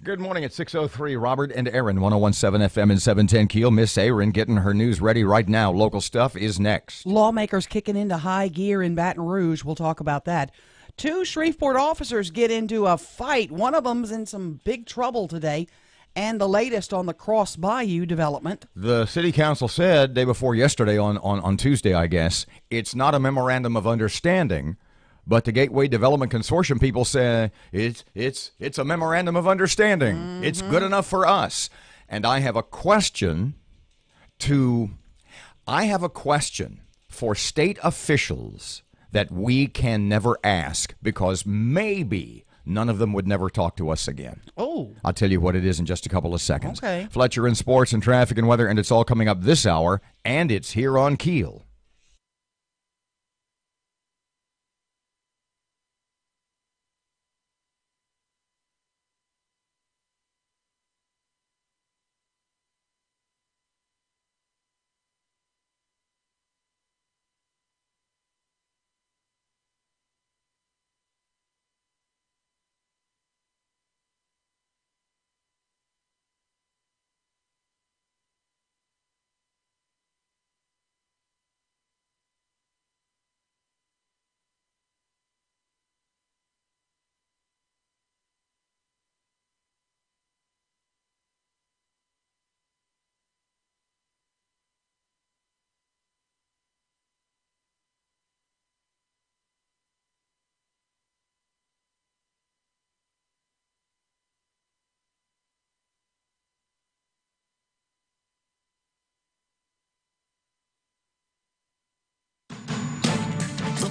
Good morning at 6:03. Robert and Erin, 101.7 FM and 710 KEEL. Miss Erin getting her news ready right now. Local stuff is next. Lawmakers kicking into high gear in Baton Rouge. We'll talk about that. Two Shreveport officers get into a fight. One of them's in some big trouble today. And the latest on the Cross Bayou development. The city council said day before yesterday on Tuesday, I guess, it's not a memorandum of understanding. But the Gateway Development Consortium people say it's a memorandum of understanding. Mm-hmm. It's good enough for us. And I have a question for state officials that we can never ask because maybe none of them would never talk to us again. Oh. I'll tell you what it is in just a couple of seconds. Okay. Fletcher in sports and traffic and weather, and it's all coming up this hour, and it's here on KEEL.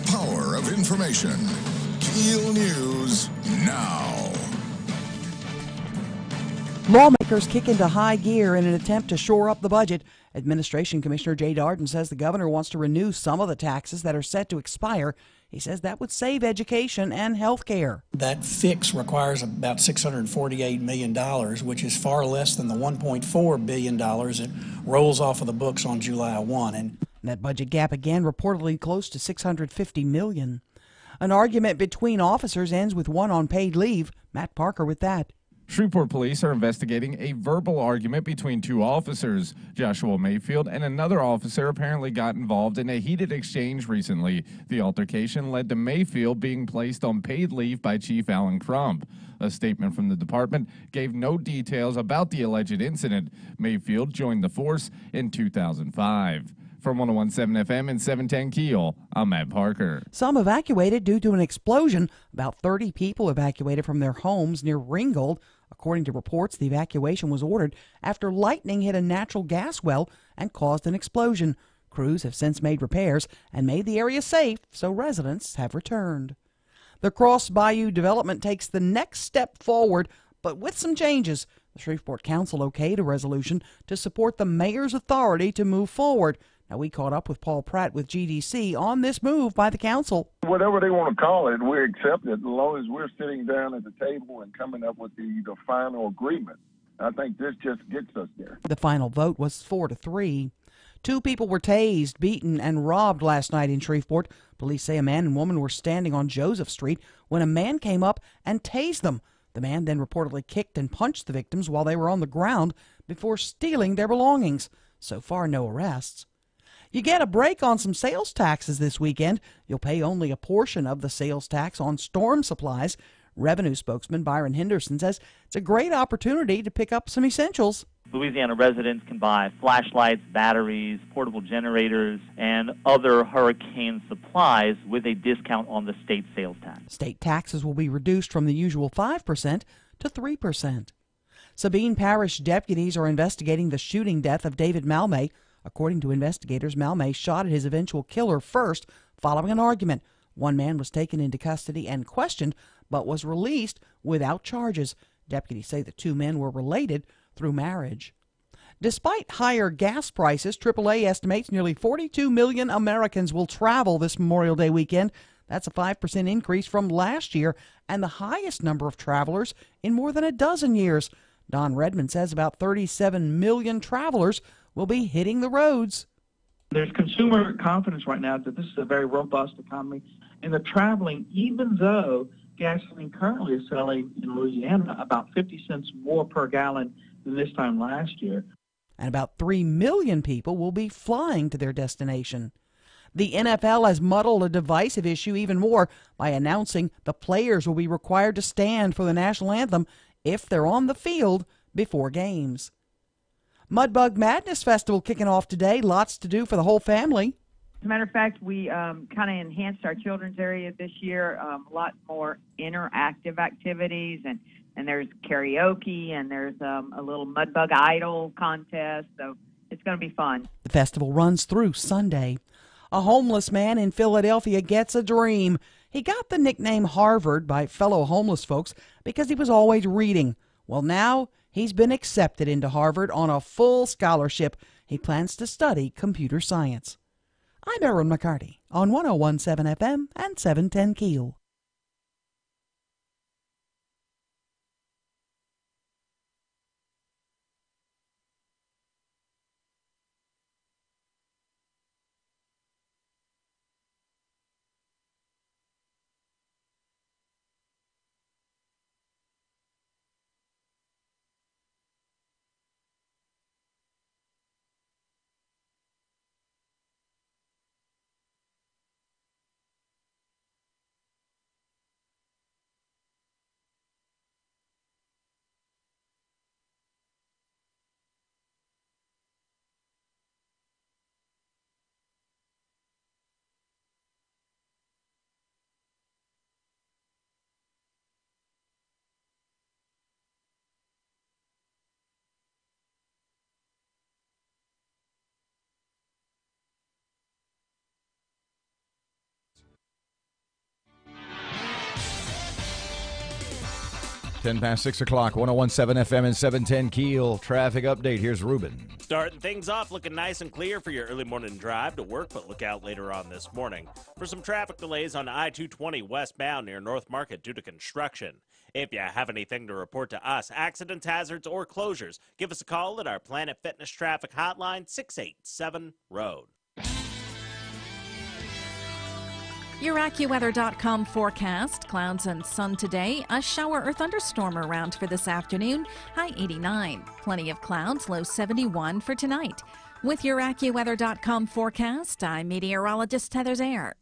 Power of information. KEEL News now. Lawmakers kick into high gear in an attempt to shore up the budget. Administration Commissioner Jay Darden says the governor wants to renew some of the taxes that are set to expire. He says that would save education and health care. That fix requires about $648 million, which is far less than the $1.4 billion that rolls off of the books on July 1. And that budget gap again reportedly close to $650 million. An argument between officers ends with one on paid leave. Matt Parker with that. Shreveport police are investigating a verbal argument between two officers. Joshua Mayfield and another officer apparently got involved in a heated exchange recently. The altercation led to Mayfield being placed on paid leave by Chief Alan Crump. A statement from the department gave no details about the alleged incident. Mayfield joined the force in 2005. From 101.7 FM and 710 KEEL, I'm Matt Parker. Some evacuated due to an explosion. About 30 people evacuated from their homes near Ringgold. According to reports, the evacuation was ordered after lightning hit a natural gas well and caused an explosion. Crews have since made repairs and made the area safe, so residents have returned. The Cross Bayou development takes the next step forward, but with some changes. The Shreveport Council okayed a resolution to support the mayor's authority to move forward. Now, we caught up with Paul Pratt with GDC on this move by the council. Whatever they want to call it, we accept it as long as we're sitting down at the table and coming up with the final agreement. I think this just gets us there. The final vote was 4-3. Two people were tased, beaten, and robbed last night in Shreveport. Police say a man and woman were standing on Joseph Street when a man came up and tased them. The man then reportedly kicked and punched the victims while they were on the ground before stealing their belongings. So far, no arrests. You get a break on some sales taxes this weekend. You'll pay only a portion of the sales tax on storm supplies. Revenue spokesman Byron Henderson says it's a great opportunity to pick up some essentials. Louisiana residents can buy flashlights, batteries, portable generators, and other hurricane supplies with a discount on the state sales tax. State taxes will be reduced from the usual 5% to 3%. Sabine Parish deputies are investigating the shooting death of David Malmay. According to investigators, Malmay shot at his eventual killer first following an argument. One man was taken into custody and questioned, but was released without charges. Deputies say the two men were related through marriage. Despite higher gas prices, AAA estimates nearly 42 million Americans will travel this Memorial Day weekend. That's a 5% increase from last year and the highest number of travelers in more than a dozen years. Don Redmond says about 37 million travelers will be hitting the roads. There's consumer confidence right now that this is a very robust economy, and the traveling, even though gasoline currently is selling in Louisiana about 50 cents more per gallon than this time last year. And about 3 million people will be flying to their destination. The NFL has muddled a divisive issue even more by announcing the players will be required to stand for the national anthem if they're on the field before games. Mudbug Madness Festival kicking off today. Lots to do for the whole family. As a matter of fact, we kind of enhanced our children's area this year. A lot more interactive activities, and there's karaoke, and there's a little Mudbug Idol contest. So it's going to be fun. The festival runs through Sunday. A homeless man in Philadelphia gets a dream. He got the nickname Harvard by fellow homeless folks because he was always reading. Well, now he's been accepted into Harvard on a full scholarship. He plans to study computer science. I'm Erin McCarty on 101.7 FM and 710 KEEL. Ten past 6 o'clock, 101.7 FM and 710 KEEL. Traffic update. Here's Ruben. Starting things off looking nice and clear for your early morning drive to work, but look out later on this morning for some traffic delays on I-220 westbound near North Market due to construction. If you have anything to report to us, accidents, hazards, or closures, give us a call at our Planet Fitness Traffic Hotline, 687-ROAD. Your AccuWeather.com forecast. Clouds and sun today. A shower or thunderstorm around for this afternoon. High 89. Plenty of clouds. Low 71 for tonight. With your AccuWeather.com forecast, I'm meteorologist Heather Zaire.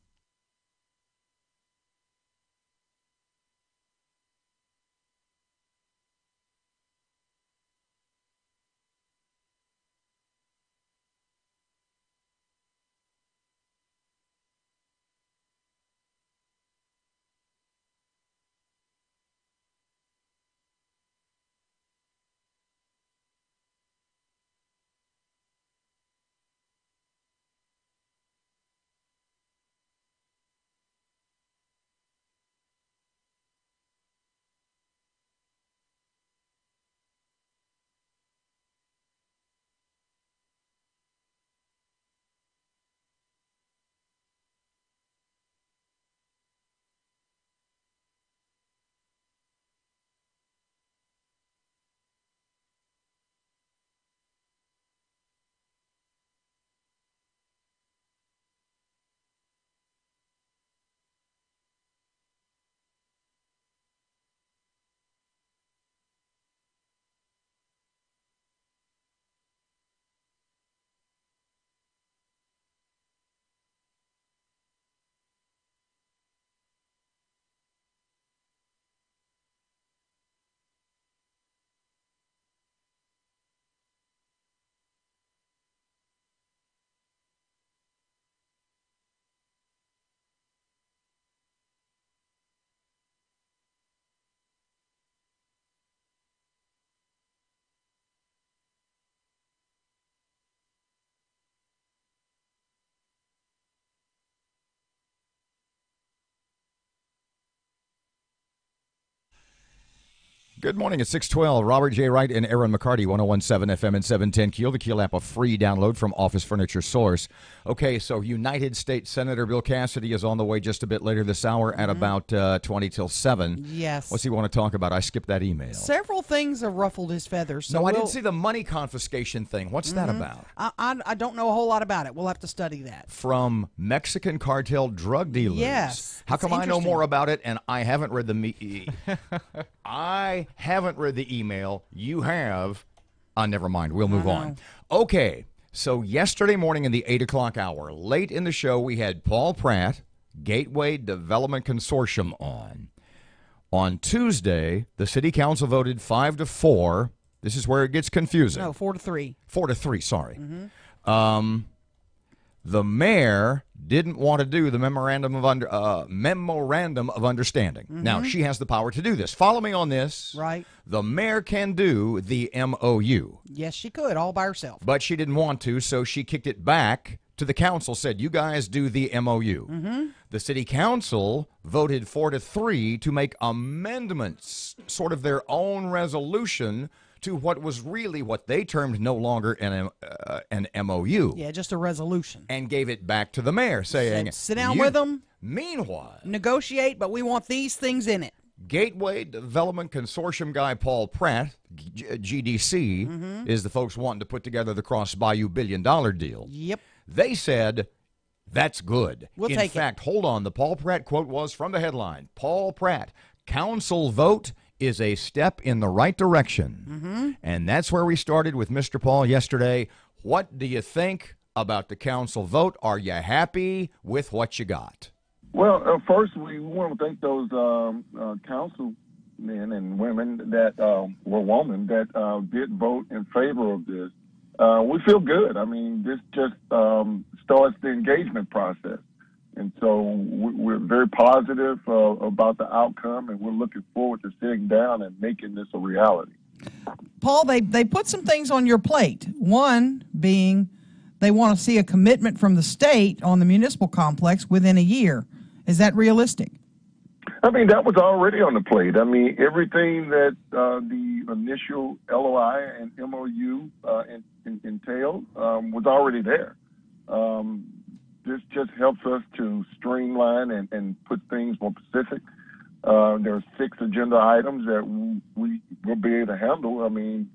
Good morning at 612. Robert J. Wright and Erin McCarty, 101.7 FM and 710 KEEL. The KEEL app, a free download from Office Furniture Source. Okay, so United States Senator Bill Cassidy is on the way just a bit later this hour at about 20 till 7. Yes. What's he want to talk about? I skipped that email. Several things have ruffled his feathers. So no, I didn't see the money confiscation thing. What's that about? I don't know a whole lot about it. We'll have to study that. From Mexican cartel drug dealers. Yes. How come I know more about it and I haven't read the I haven't read the email. You have. Never mind. We'll move on. Okay. So yesterday morning in the 8 o'clock hour, late in the show, we had Paul Pratt, Gateway Development Consortium on. On Tuesday, the city council voted 5-4. This is where it gets confusing. No, 4-3. 4-3, sorry. The mayor didn't want to do the memorandum of understanding. Now, she has the power to do this. Follow me on this. Right. The mayor can do the MOU. Yes, she could, all by herself. But she didn't want to, so she kicked it back to the council, said, you guys do the MOU. The city council voted 4-3 to make amendments, sort of their own resolution to what was really what they termed no longer an MOU. Yeah, just a resolution. And gave it back to the mayor, saying, said, sit down with them. Meanwhile, negotiate, but we want these things in it. Gateway Development Consortium guy Paul Pratt, GDC, is the folks wanting to put together the Cross Bayou $1 billion deal. Yep. They said, that's good. We'll take it. In fact, hold on, the Paul Pratt quote was from the headline, Paul Pratt, council vote is a step in the right direction. And that's where we started with Mr. Paul yesterday. What do you think about the council vote? Are you happy with what you got? Well, first, we want to thank those councilmen and women that did vote in favor of this. We feel good. I mean, this just starts the engagement process. And so we're very positive about the outcome, and we're looking forward to sitting down and making this a reality. Paul, they put some things on your plate. One being they want to see a commitment from the state on the municipal complex within a year. Is that realistic? I mean, that was already on the plate. I mean, everything that the initial LOI and MOU entailed was already there. This just helps us to streamline and put things more specific. There are 6 agenda items that we will be able to handle. I mean,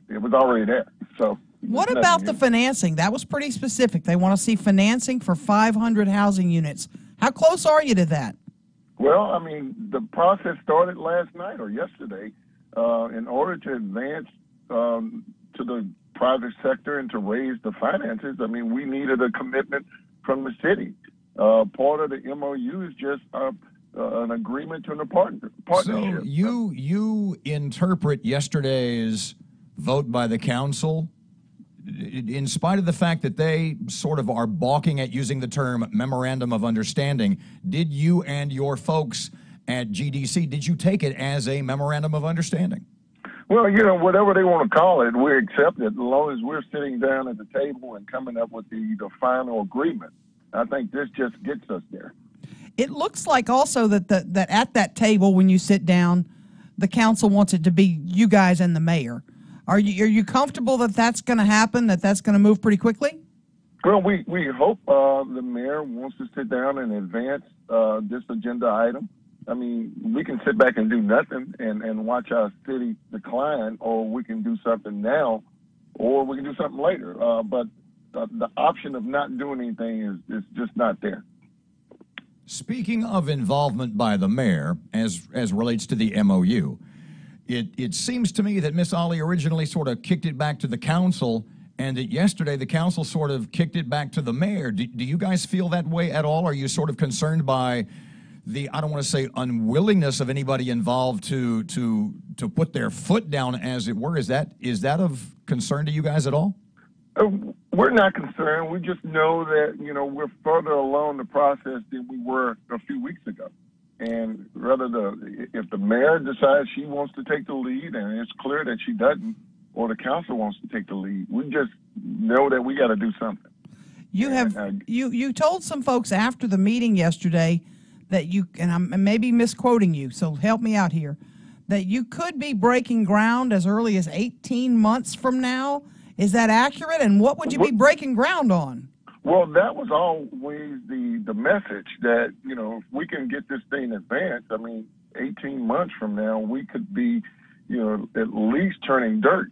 it was already there. So, what about the financing? That was pretty specific. They want to see financing for 500 housing units. How close are you to that? Well, I mean, the process started last night or yesterday. In order to advance to the private sector and to raise the finances, I mean, we needed a commitment from the city. Part of the MOU is just an agreement to a partnership. So you interpret yesterday's vote by the council, in spite of the fact that they sort of are balking at using the term memorandum of understanding, did you and your folks at GDC, did you take it as a memorandum of understanding? Well, you know, whatever they want to call it, we accept it as long as we're sitting down at the table and coming up with the final agreement. I think this just gets us there. It looks like also that that at that table when you sit down, the council wants it to be you guys and the mayor. Are you comfortable that that's going to happen, that that's going to move pretty quickly? Well, we hope the mayor wants to sit down and advance this agenda item. I mean, we can sit back and do nothing and watch our city decline, or we can do something now, or we can do something later. But the option of not doing anything is just not there. Speaking of involvement by the mayor, as relates to the MOU, it seems to me that Miss Ollie originally sort of kicked it back to the council, and that yesterday the council sort of kicked it back to the mayor. Do you guys feel that way at all? Are you sort of concerned by the, I don't want to say unwillingness of anybody involved to put their foot down, as it were? Is that of concern to you guys at all? We're not concerned. We just know that, you know, we're further along the process than we were a few weeks ago. And if the mayor decides she wants to take the lead, and it's clear that she doesn't, or the council wants to take the lead, we just know that we got to do something. You told some folks after the meeting yesterday that you, and I'm maybe misquoting you, so help me out here, that you could be breaking ground as early as 18 months from now. Is that accurate? And what would you be breaking ground on? Well, that was always the message that, you know, if we can get this thing advanced, I mean, 18 months from now, we could be, you know, at least turning dirt.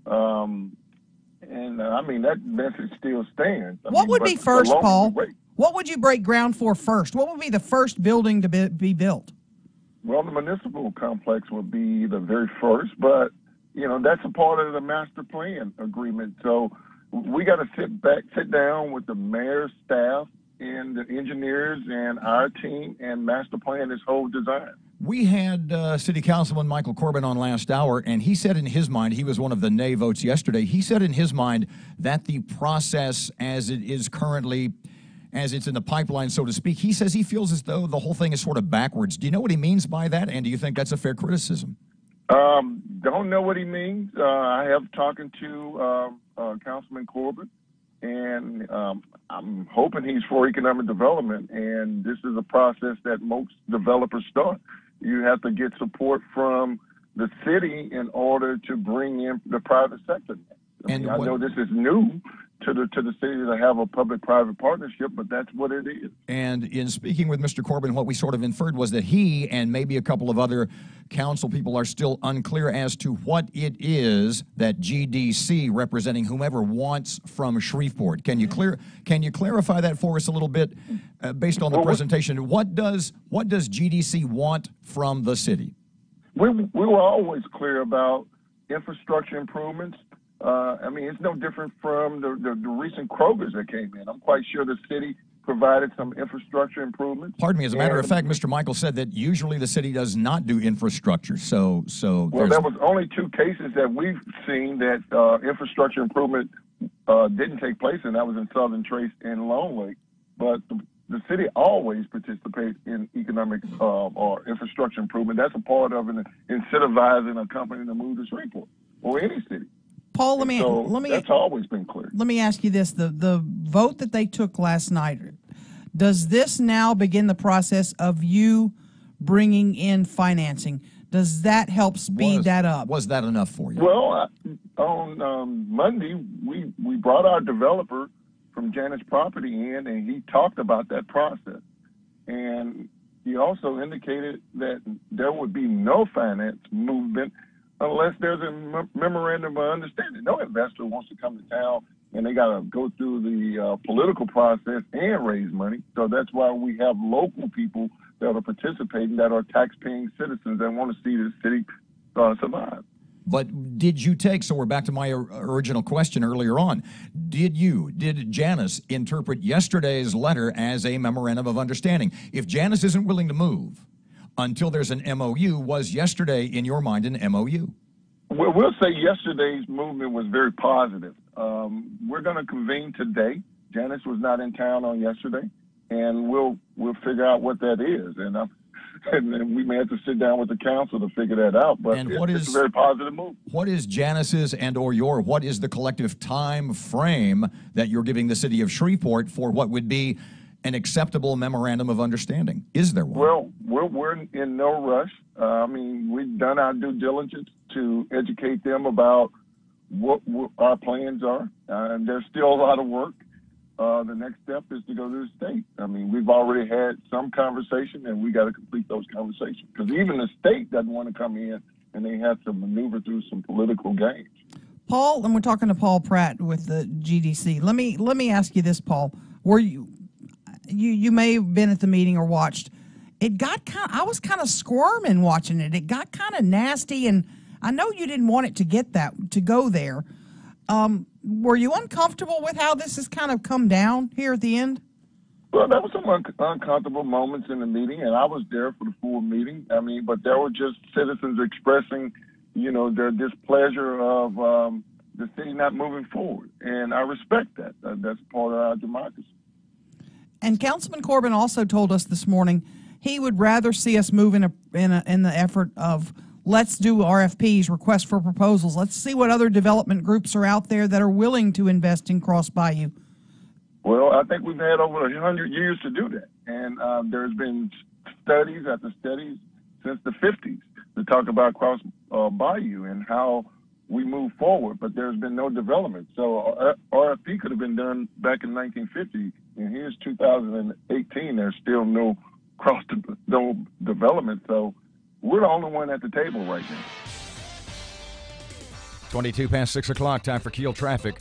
I mean, that message still stands. What would be first, Paul? What would you break ground for first? What would be the first building to be built? Well, the municipal complex would be the very first, but, you know, that's a part of the master plan agreement. So we got to sit down with the mayor's staff and the engineers and our team and master plan this whole design. We had City Councilman Michael Corbin on last hour, and he said in his mind, he was one of the nay votes yesterday, he said in his mind that the process as it is currently, as it's in the pipeline, so to speak, he says he feels as though the whole thing is sort of backwards. Do you know what he means by that, and do you think that's a fair criticism? Don't know what he means. I have talking to Councilman Corbin, and I'm hoping he's for economic development, and this is a process that most developers start. You have to get support from the city in order to bring in the private sector. I know this is new to the city to have a public-private partnership, but that's what it is. And in speaking with Mr. Corbin, what we sort of inferred was that he and maybe a couple of other council people are still unclear as to what it is that GDC, representing whomever, wants from Shreveport. Can you clarify that for us a little bit, based on the presentation? What does GDC want from the city? We were always clear about infrastructure improvements. I mean, it's no different from the recent Krogers that came in. I'm quite sure the city provided some infrastructure improvements. Pardon me. As a matter of fact, Mr. Michael said that usually the city does not do infrastructure. So well, there was only 2 cases that we've seen that infrastructure improvement didn't take place, and that was in Southern Trace and Lone Lake. But the city always participates in economic or infrastructure improvement. That's a part of incentivizing a company to move to Shreveport or any city. Paul, let me. That's always been clear. Let me ask you this: the vote that they took last night, does this now begin the process of you bringing in financing? Does that help speed that up? Was that enough for you? Well, on Monday, we brought our developer from Janus Property in, and he talked about that process. And he also indicated that there would be no finance movement unless there's a memorandum of understanding. No investor wants to come to town and they got to go through the political process and raise money. So that's why we have local people that are participating that are tax-paying citizens and want to see the city survive. But did you take, so we're back to my original question earlier on, did Janus interpret yesterday's letter as a memorandum of understanding? If Janus isn't willing to move until there's an MOU, was yesterday, in your mind, an MOU? Well, we'll say yesterday's movement was very positive. We're going to convene today. Janus was not in town on yesterday, and we'll figure out what that is. And then we may have to sit down with the council to figure that out. But it's a very positive move. What is Janus's what is the collective time frame that you're giving the city of Shreveport for what would be an acceptable memorandum of understanding? Is there one? Well, we're in no rush. I mean, we've done our due diligence to educate them about what our plans are. And there's still a lot of work. The next step is to go to the state. I mean, we've already had some conversation, and we got to complete those conversations. Because even the state doesn't want to come in, and they have to maneuver through some political games. Paul, and we're talking to Paul Pratt with the GDC. Let me ask you this, Paul. Were you may have been at the meeting or watched. I was kind of squirming watching it. It got kind of nasty, and I know you didn't want it to go there. Were you uncomfortable with how this has kind of come down here at the end? Well, there were some uncomfortable moments in the meeting, and I was there for the full meeting. I mean, but there were just citizens expressing, their displeasure of the city not moving forward, and I respect that. That's part of our democracy. And Councilman Corbin also told us this morning he would rather see us move in the effort of let's do RFPs, requests for proposals. Let's see what other development groups are out there that are willing to invest in Cross Bayou. Well, I think we've had over 100 years to do that. And there's been studies after studies since the 50s. to talk about Cross Bayou and how we move forward, but there's been no development. So RFP could have been done back in 1950, and here's 2018. There's still no no development. So we're the only one at the table right now. 22 past 6 o'clock, time for Keel traffic.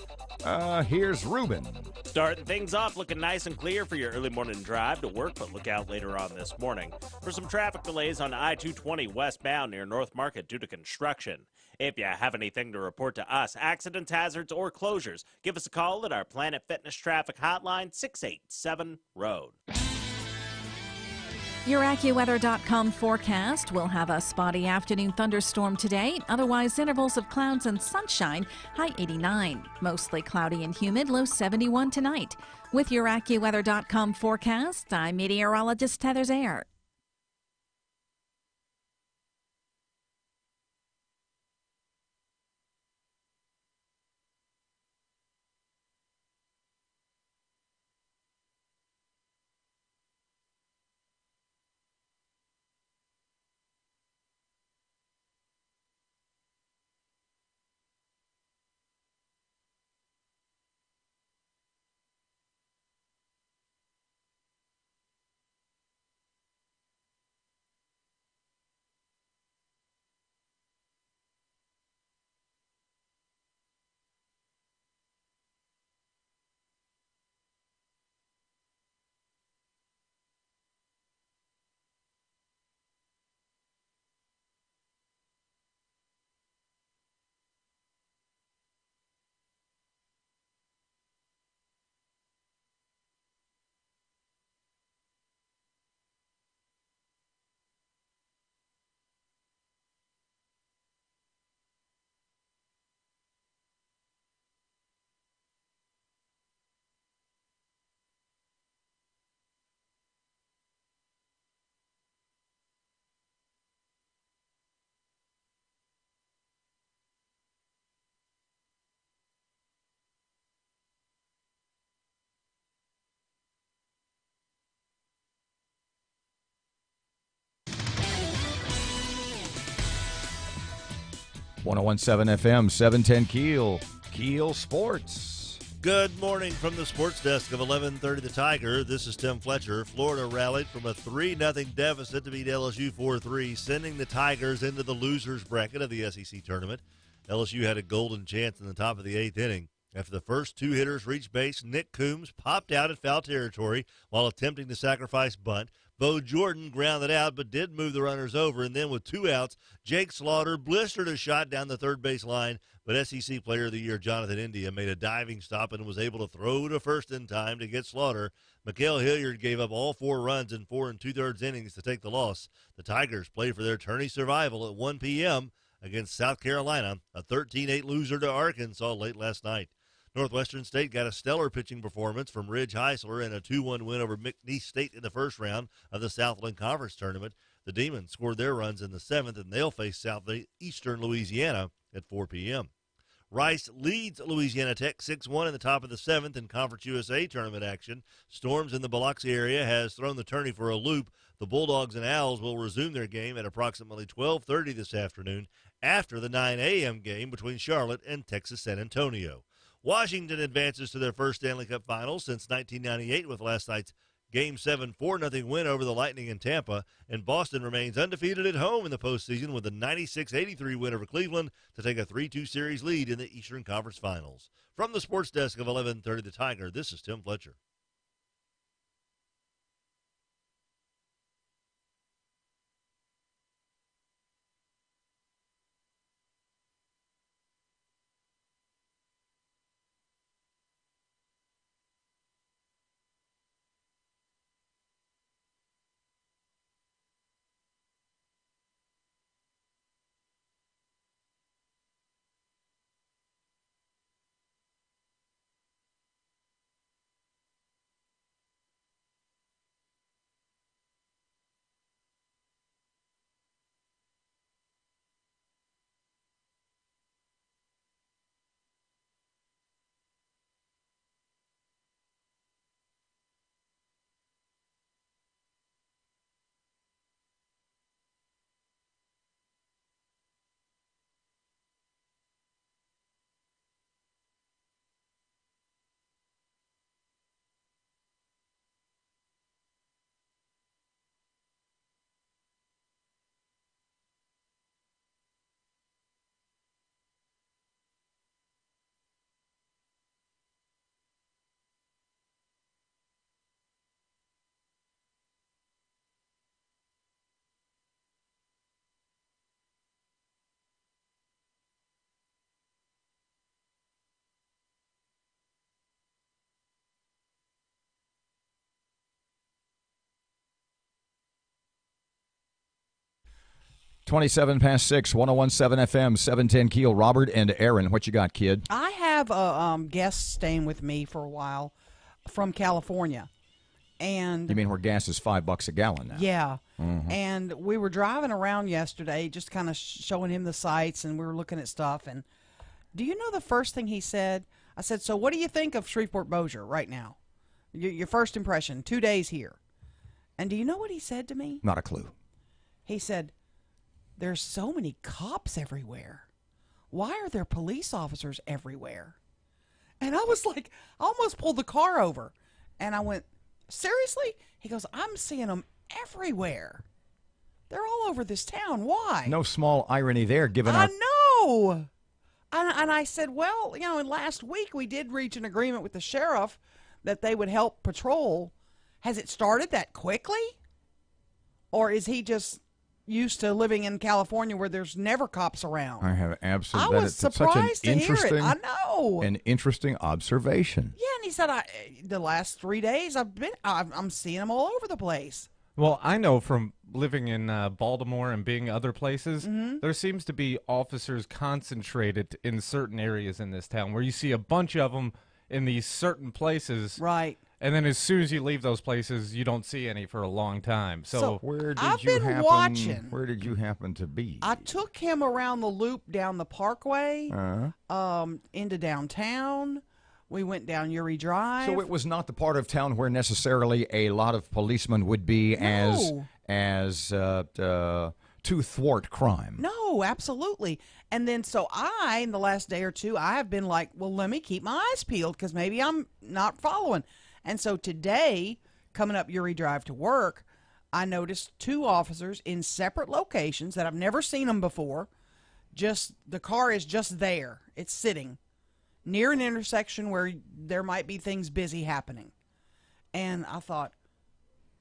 Here's Ruben. Starting things off looking nice and clear for your early morning drive to work, but look out later on this morning for some traffic delays on I-220 westbound near North Market due to construction. If you have anything to report to us, accidents, hazards, or closures, give us a call at our Planet Fitness Traffic Hotline, 687-ROAD. Your AccuWeather.com forecast will have a spotty afternoon thunderstorm today, otherwise intervals of clouds and sunshine, high 89. Mostly cloudy and humid, low 71 tonight. With your AccuWeather.com forecast, I'm meteorologist Heather Zayer. .1017 FM, 710 Keel. Keel Sports. Good morning from the sports desk of 1130 The Tiger. This is Tim Fletcher. Florida rallied from a 3-0 deficit to beat LSU 4-3, sending the Tigers into the losers bracket of the SEC tournament. LSU had a golden chance in the top of the 8th inning. After the first two hitters reached base, Nick Coombs popped out at foul territory while attempting to sacrifice bunt. Bo Jordan grounded out but did move the runners over, and then with 2 outs, Jake Slaughter blistered a shot down the third base line, but SEC Player of the Year Jonathan India made a diving stop and was able to throw to first in time to get Slaughter. Mikael Hilliard gave up all 4 runs in 4 2/3 innings to take the loss. The Tigers play for their tourney survival at 1 p.m. against South Carolina, a 13-8 loser to Arkansas late last night. Northwestern State got a stellar pitching performance from Ridge Heisler in a 2-1 win over McNeese State in the first round of the Southland Conference Tournament. The Demons scored their runs in the 7th, and they'll face Southeastern Louisiana at 4 p.m. Rice leads Louisiana Tech 6-1 in the top of the 7th in Conference USA tournament action. Storms in the Biloxi area has thrown the tourney for a loop. The Bulldogs and Owls will resume their game at approximately 12:30 this afternoon after the 9 a.m. game between Charlotte and Texas San Antonio. Washington advances to their first Stanley Cup Finals since 1998 with last night's Game 7 4-0 win over the Lightning in Tampa, and Boston remains undefeated at home in the postseason with a 96-83 win over Cleveland to take a 3-2 series lead in the Eastern Conference Finals. From the sports desk of 1130 The Tiger, this is Tim Fletcher. 27 past 6, 101.7 FM, 710 Keel. Robert and Erin, what you got, kid? I have a guest staying with me for a while from California. And You mean where gas is $5 a gallon now? yeah. Mhm. And we were driving around yesterday, just kind of showing him the sights, and we were looking at stuff. And do you know the first thing he said? I said, so what do you think of Shreveport-Bossier right now? Your first impression, 2 days here. And do you know what he said to me? Not a clue. He said, there's so many cops everywhere. Why are there police officers everywhere? And I was like, I almost pulled the car over. And I went, seriously? He goes, I'm seeing them everywhere. They're all over this town. Why? No small irony there, given I our... know. And I said, well, last week we did reach an agreement with the sheriff that they would help patrol. Has it started that quickly? Or is he just used to living in California where there's never cops around? I have absolutely... I was surprised to hear it. I know. An interesting observation. Yeah, and he said, the last 3 days I'm seeing them all over the place. Well, I know from living in Baltimore and being other places, there seems to be officers concentrated in certain areas in this town where you see a bunch of them in these certain places. Right. And then as soon as you leave those places, you don't see any for a long time. So where did I've you been happen? watching. Where did you happen to be? I took him around the loop down the Parkway, Uh-huh. into downtown. We went down Uri Drive. So it was not the part of town where necessarily a lot of policemen would be as to thwart crime. No, absolutely. And then so in the last day or two, I have been like, well, let me keep my eyes peeled because maybe I'm not following. And so today, coming up Uri Drive to work, I noticed 2 officers in separate locations that I've never seen them before. Just the car is just there. It's sitting near an intersection where there might be things busy happening. And I thought,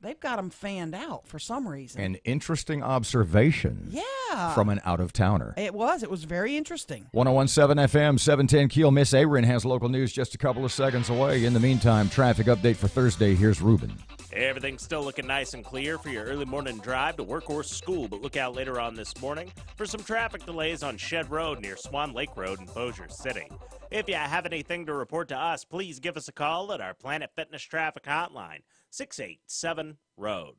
they've got them fanned out for some reason. An interesting observation. Yeah. From an out-of-towner. It was very interesting. 101.7 FM, 710 Keel. Miss Erin has local news just a couple of seconds away. In the meantime, traffic update for Thursday. Here's Ruben. Everything's still looking nice and clear for your early morning drive to work or school, but look out later on this morning for some traffic delays on Shed Road near Swan Lake Road in Bossier City. If you have anything to report to us, please give us a call at our Planet Fitness Traffic Hotline, 687-ROAD.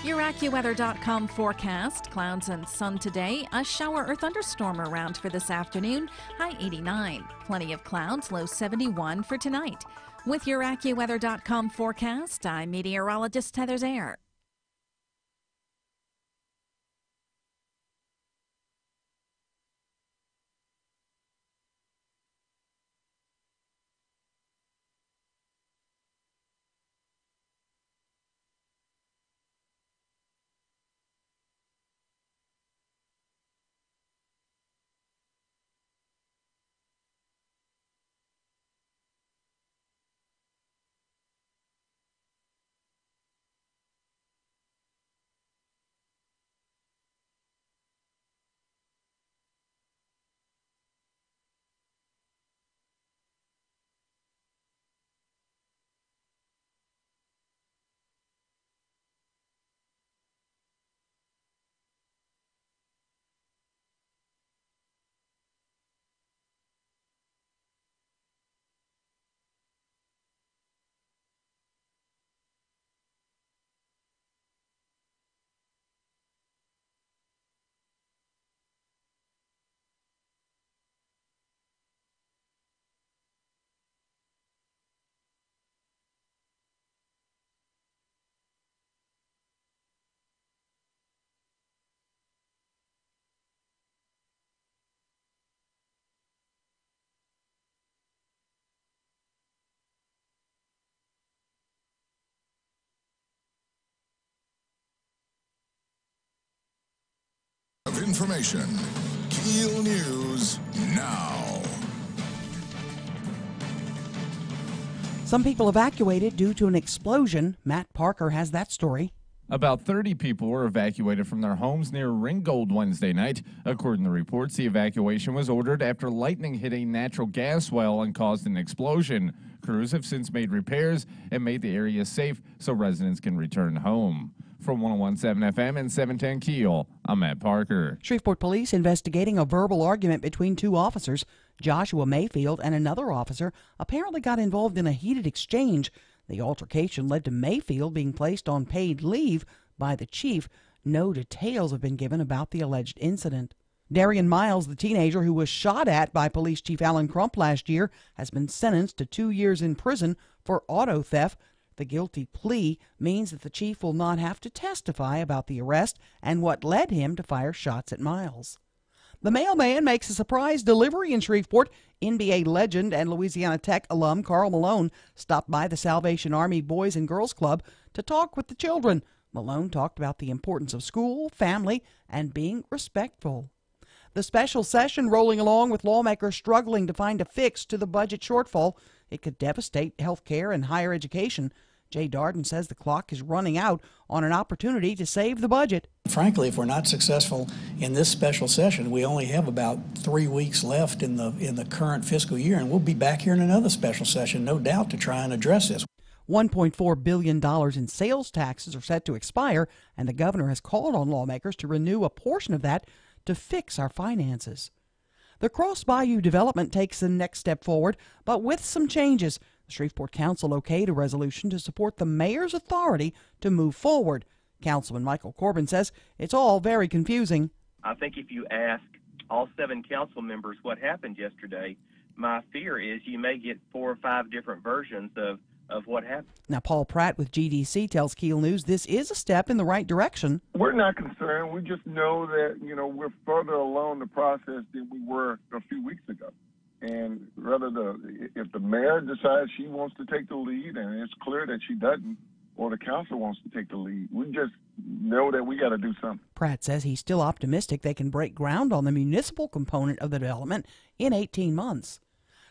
Your AccuWeather.com forecast. Clouds and sun today. A shower or thunderstorm around for this afternoon. High 89. Plenty of clouds. Low 71 for tonight. With your AccuWeather.com forecast, I'm meteorologist Heather Zaire. Of information. KEEL News now. Some people evacuated due to an explosion. Matt Parker has that story. About 30 people were evacuated from their homes near Ringgold Wednesday night. According to reports, the evacuation was ordered after lightning hit a natural gas well and caused an explosion. Crews have since made repairs and made the area safe so residents can return home. From 101.7 FM and 710 KEEL, I'm Matt Parker. Shreveport police investigating a verbal argument between two officers. Joshua Mayfield and another officer apparently got involved in a heated exchange. The altercation led to Mayfield being placed on paid leave by the chief. No details have been given about the alleged incident. Darian Miles, the teenager who was shot at by Police Chief Alan Crump last year, has been sentenced to 2 years in prison for auto theft. The guilty plea means that the chief will not have to testify about the arrest and what led him to fire shots at Miles. The mailman makes a surprise delivery in Shreveport. NBA legend and Louisiana Tech alum Karl Malone stopped by the Salvation Army Boys and Girls Club to talk with the children. Malone talked about the importance of school, family, and being respectful. The special session rolling along with lawmakers struggling to find a fix to the budget shortfall. It could devastate health care and higher education. Jay Darden says the clock is running out on an opportunity to save the budget. Frankly, if we're not successful in this special session, we only have about 3 weeks left in the current fiscal year, and we'll be back here in another special session, no doubt, to try and address this. $1.4 billion in sales taxes are set to expire, and the governor has called on lawmakers to renew a portion of that to fix our finances. The Cross Bayou development takes the next step forward, but with some changes. The Shreveport Council okayed a resolution to support the mayor's authority to move forward. Councilman Michael Corbin says it's all very confusing. I think if you ask all 7 council members what happened yesterday, my fear is you may get 4 or 5 different versions of what happened. Now, Paul Pratt with GDC tells KEEL News this is a step in the right direction. We're not concerned. We just know that, we're further along the process than we were a few weeks ago. And if the mayor decides she wants to take the lead, and it's clear that she doesn't, or the council wants to take the lead, we just know that we got to do something. Pratt says he's still optimistic they can break ground on the municipal component of the development in 18 months.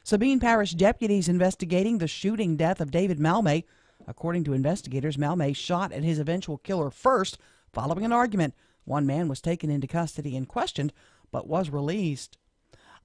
Sabine Parish deputies investigating the shooting death of David Malmay. According to investigators, Malmay shot at his eventual killer first following an argument. One man was taken into custody and questioned, but was released.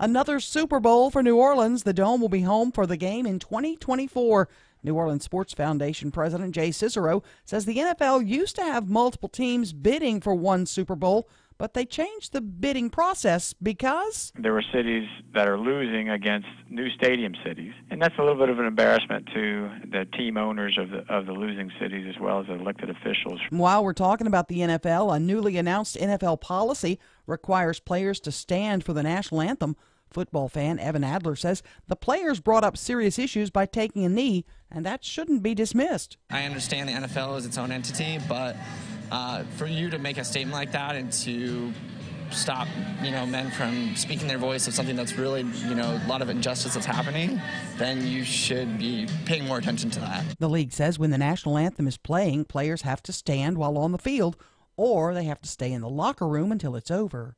Another Super Bowl for New Orleans. The Dome will be home for the game in 2024. New Orleans Sports Foundation President Jay Cicero says the NFL used to have multiple teams bidding for one Super Bowl, but they changed the bidding process because there were cities that are losing against new stadium cities, and that's a little bit of an embarrassment to the team owners of the losing cities as well as the elected officials. While we're talking about the NFL, a newly announced NFL policy requires players to stand for the national anthem. Football fan Evan Adler says the players brought up serious issues by taking a knee, and that shouldn't be dismissed. I understand the NFL is its own entity, but for you to make a statement like that and to stop, men from speaking their voice of something that's really, a lot of injustice that's happening, then you should be paying more attention to that. The league says when the national anthem is playing, players have to stand while on the field, or they have to stay in the locker room until it's over.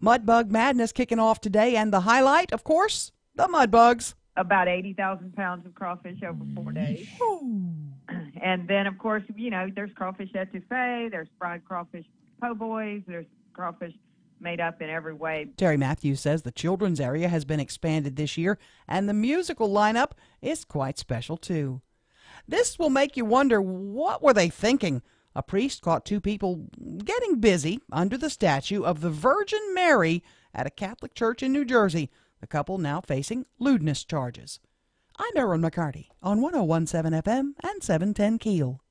Mudbug Madness kicking off today, and the highlight, of course, the mudbugs. About 80,000 pounds of crawfish over 4 days. And then, of course, there's crawfish etouffee, there's fried crawfish po' boys, there's crawfish made up in every way. Terry Matthews says the children's area has been expanded this year, and the musical lineup is quite special, too. This will make you wonder, what were they thinking? A priest caught 2 people getting busy under the statue of the Virgin Mary at a Catholic church in New Jersey. The couple now facing lewdness charges. I'm Erin McCarty on 101.7 FM and 710 KEEL.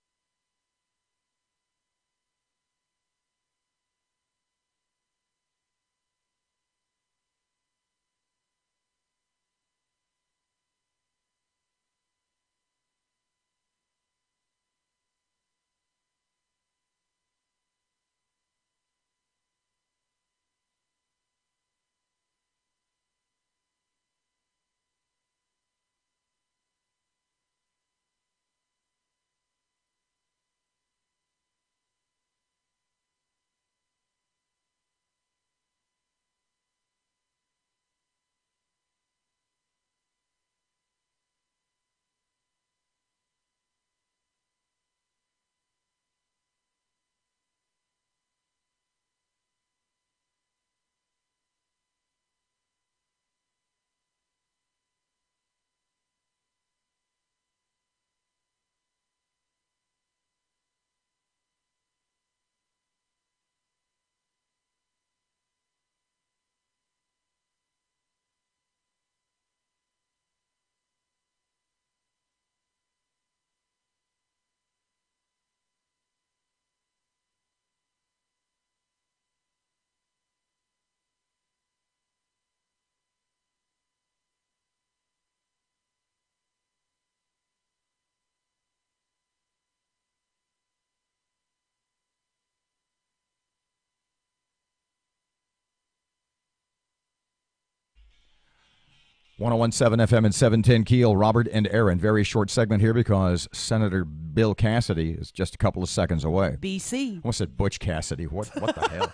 1017 FM and 710 Keel. Robert and Erin. Very short segment here because Senator Bill Cassidy is just a couple of seconds away. BC. I almost said Butch Cassidy. What the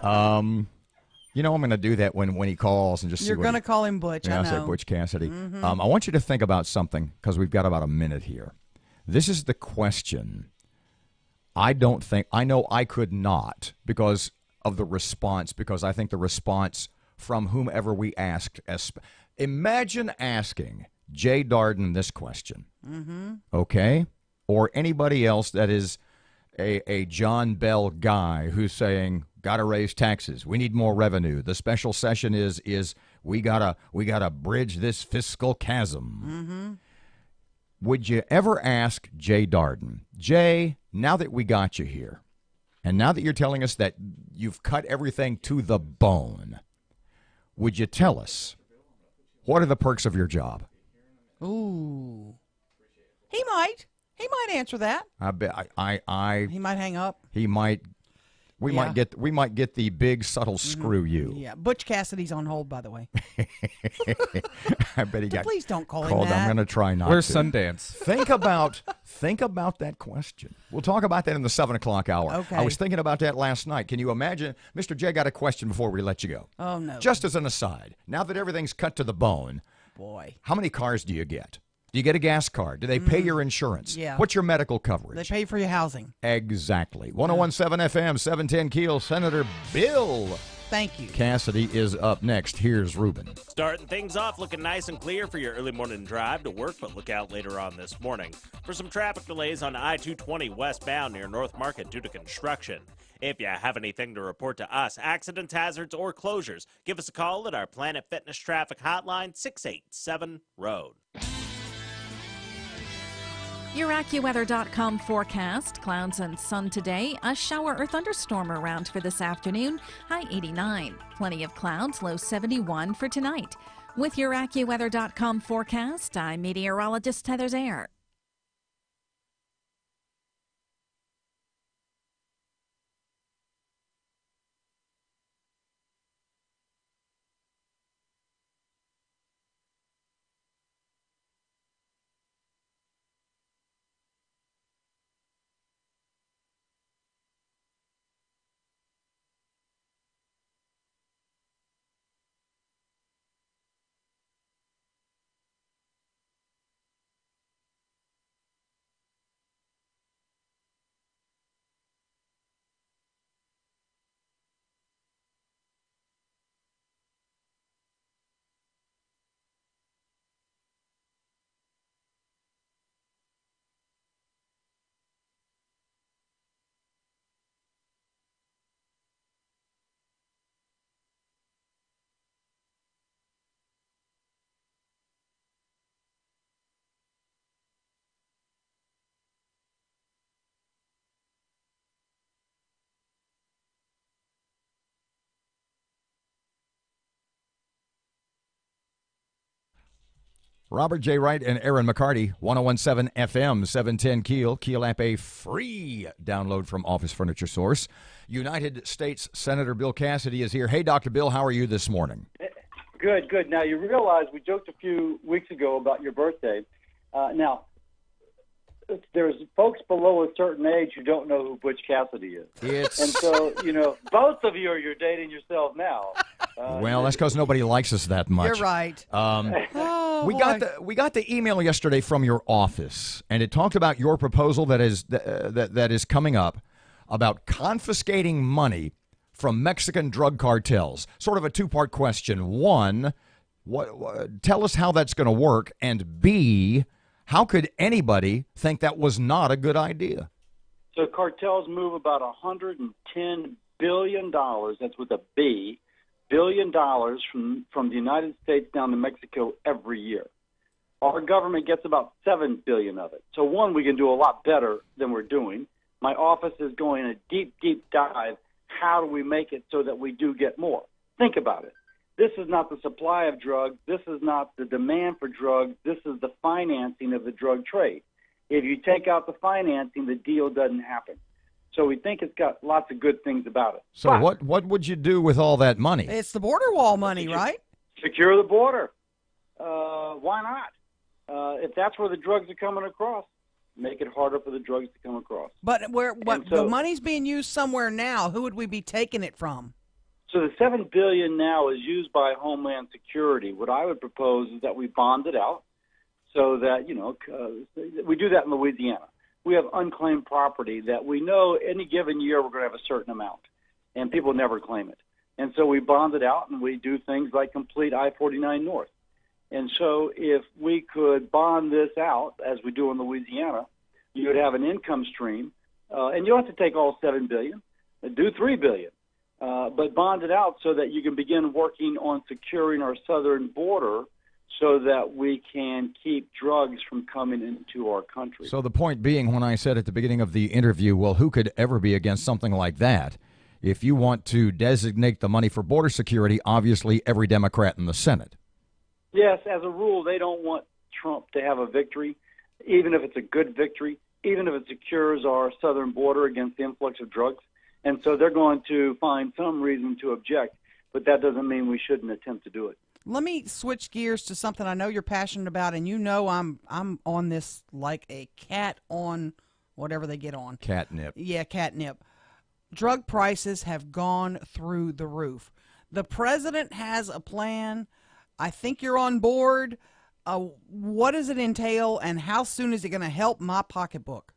hell? You know I'm going to do that when he calls and just You're see. You're going to call him Butch. Yeah, I know. I'll say Butch Cassidy. Mm-hmm. I want you to think about something because we've got about a minute here. This is the question. I know I could not because of the response, because I think the response from whomever we asked. Imagine asking Jay Darden this question, okay? Or anybody else that is a John Bell guy who's saying, gotta raise taxes, we need more revenue. The special session is we gotta bridge this fiscal chasm. Would you ever ask Jay Darden, Jay, now that we got you here, and now that you're telling us that you've cut everything to the bone, would you tell us what are the perks of your job? Ooh. He might answer that. I bet He might hang up. He might. We might get the big subtle screw you. Yeah, Butch Cassidy's on hold, by the way. I bet he got. Please don't call called. him that. I'm going to try not. Where's to. Sundance? Think about that question. We'll talk about that in the 7 o'clock hour. Okay. I was thinking about that last night. Can you imagine? Mr. J got a question before we let you go. Oh no. Just as an aside, now that everything's cut to the bone, boy, how many cars do you get? Do you get a gas card? Do they pay your insurance? Yeah. What's your medical coverage? They pay for your housing. Exactly. 1017 FM, 710 Keel. Senator Bill. Thank you. Cassidy is up next. Here's Ruben. Starting things off looking nice and clear for your early morning drive to work, but look out later on this morning for some traffic delays on I-220 westbound near North Market due to construction. If you have anything to report to us, accidents, hazards, or closures, give us a call at our Planet Fitness Traffic Hotline, 687-ROAD. Your AccuWeather.com forecast. Clouds and sun today. A shower or thunderstorm around for this afternoon. High 89. Plenty of clouds. Low 71 for tonight. With your AccuWeather.com forecast, I'm meteorologist Heather Zaire. Robert J. Wright and Erin McCarty, 1017 FM, 710 Keel. Keel app, a free download from Office Furniture Source. United States Senator Bill Cassidy is here. Hey, Dr. Bill, how are you this morning? Good, good. Now, you realize we joked a few weeks ago about your birthday. Now, there's folks below a certain age who don't know who Butch Cassidy is. And so, both of you're dating yourself now. Well, that's because nobody likes us that much. You're right. We got the email yesterday from your office, and it talked about your proposal that is coming up about confiscating money from Mexican drug cartels. Sort of a two-part question. One, tell us how that's going to work, and B, how could anybody think that was not a good idea? So cartels move about $110 billion, that's with a B, $1 billion from the United States down to Mexico every year. Our government gets about $7 billion of it. So one, we can do a lot better than we're doing. My office is going a deep, deep dive. How do we make it so that we do get more? Think about it. This is not the supply of drugs. This is not the demand for drugs. This is the financing of the drug trade. If you take out the financing, the deal doesn't happen. So we think it's got lots of good things about it. So what would you do with all that money? It's the border wall money, right? Secure the border. why not? If that's where the drugs are coming across, make it harder for the drugs to come across. But the money's being used somewhere now. Who would we be taking it from? So the $7 billion now is used by Homeland Security. What I would propose is that we bond it out so that, we do that in Louisiana. We have unclaimed property that we know any given year we're going to have a certain amount, and people never claim it. And so we bond it out, and we do things like complete I-49 North. And so if we could bond this out, as we do in Louisiana, you would have an income stream, and you don't have to take all $7 billion, do $3 billion. But bond it out so that you can begin working on securing our southern border so that we can keep drugs from coming into our country. So the point being, when I said at the beginning of the interview, well, who could ever be against something like that? If you want to designate the money for border security, obviously every Democrat in the Senate. Yes, as a rule, they don't want Trump to have a victory, even if it's a good victory, even if it secures our southern border against the influx of drugs. And so they're going to find some reason to object, but that doesn't mean we shouldn't attempt to do it. Let me switch gears to something I know you're passionate about, and you know I'm on this like a cat on whatever they get on. Catnip. Yeah, catnip. Drug prices have gone through the roof. The president has a plan. I think you're on board. What does it entail, and how soon is it going to help my pocketbook?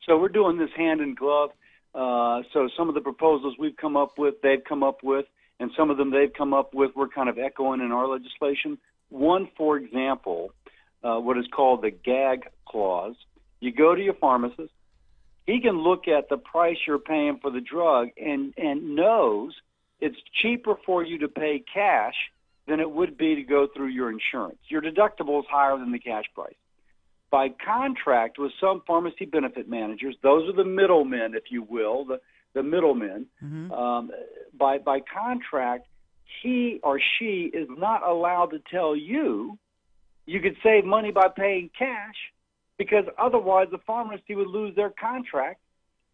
So we're doing this hand in glove. So some of the proposals we've come up with, they've come up with, and some of them they've come up with, we're kind of echoing in our legislation. One, for example, what is called the gag clause. You go to your pharmacist. He can look at the price you're paying for the drug and knows it's cheaper for you to pay cash than it would be to go through your insurance. Your deductible is higher than the cash price. By contract with some pharmacy benefit managers, those are the middlemen, if you will, the middlemen. Mm-hmm. By contract, he or she is not allowed to tell you could save money by paying cash, because otherwise the pharmacy would lose their contract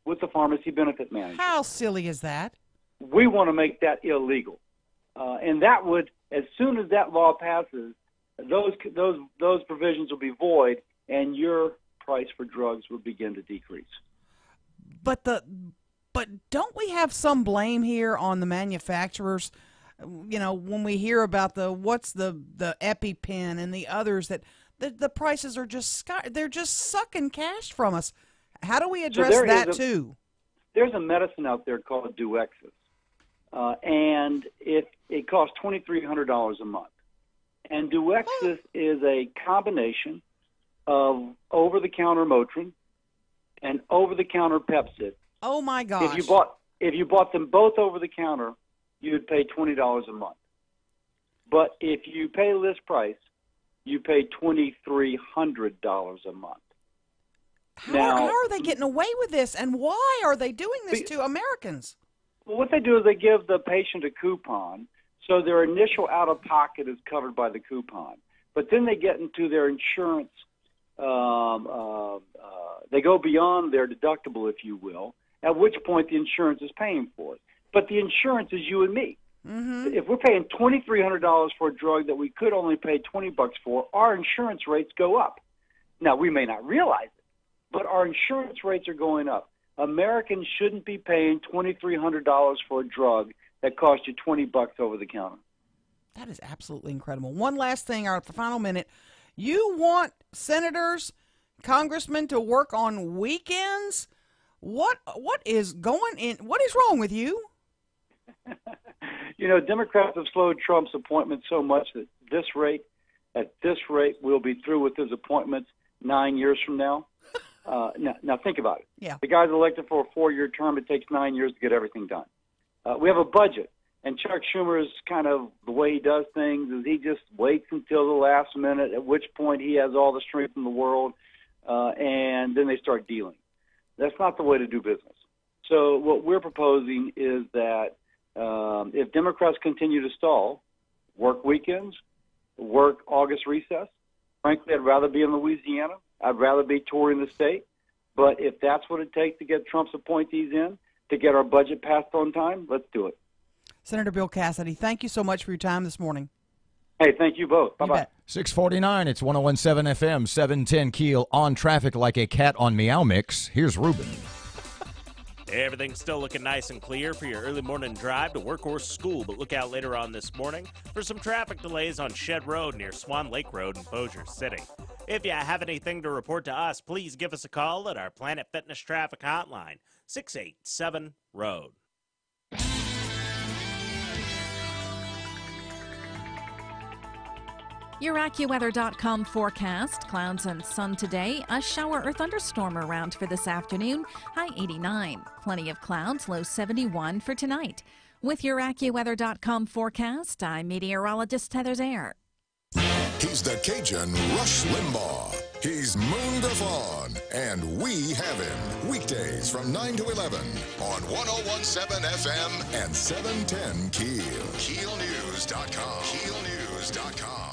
with the pharmacy benefit manager. How silly is that? We want to make that illegal, and that would, as soon as that law passes, those provisions will be void, and your price for drugs will begin to decrease. But don't we have some blame here on the manufacturers? You know, when we hear about the EpiPen and the others, that the prices are they're just sucking cash from us. How do we address that too? There's a medicine out there called Duexis, and it costs $2,300 a month. And Duexis is a combination of over-the-counter Motrin and over-the-counter Pepcid. Oh my gosh! If you bought them both over-the-counter, you would pay $20 a month. But if you pay list price, you pay $2,300 a month. How are they getting away with this, and why are they doing this to Americans? Well, what they do is they give the patient a coupon, so their initial out-of-pocket is covered by the coupon. But then they get into their insurance. They go beyond their deductible, if you will, at which point the insurance is paying for it. But the insurance is you and me. Mm-hmm. If we're paying $2,300 for a drug that we could only pay $20 for, our insurance rates go up. Now, we may not realize it, but our insurance rates are going up. Americans shouldn't be paying $2,300 for a drug that costs you $20 over the counter. That is absolutely incredible. One last thing, our final minute. You want senators, congressmen to work on weekends? What is wrong with you? You know, Democrats have slowed Trump's appointments so much that at this rate, we'll be through with his appointments 9 years from now. Now think about it. Yeah. The guy's elected for a 4-year term. It takes 9 years to get everything done. We have a budget, and Chuck Schumer's kind of the way he does things is he just waits until the last minute, at which point he has all the strength in the world, and then they start dealing. That's not the way to do business. So what we're proposing is that if Democrats continue to stall, work weekends, work August recess. Frankly, I'd rather be in Louisiana. I'd rather be touring the state. But if that's what it takes to get Trump's appointees in, to get our budget passed on time, let's do it. Senator Bill Cassidy, thank you so much for your time this morning. Hey, thank you both. Bye-bye. 649, it's 1017 FM, 710 Keel, on traffic like a cat on Meow Mix. Here's Ruben. Everything's still looking nice and clear for your early morning drive to work or school, but look out later on this morning for some traffic delays on Shed Road near Swan Lake Road in Bossier City. If you have anything to report to us, please give us a call at our Planet Fitness Traffic Hotline, 687-ROAD. Your AccuWeather.com forecast. Clouds and sun today. A shower or thunderstorm around for this afternoon. High 89. Plenty of clouds. Low 71 for tonight. With your AccuWeather.com forecast, I'm meteorologist Heather Zaire. He's the Cajun Rush Limbaugh. He's Moon Griffon, and we have him weekdays from 9 to 11 on 1017 FM and 710 Keel. KeelNews.com. KeelNews.com.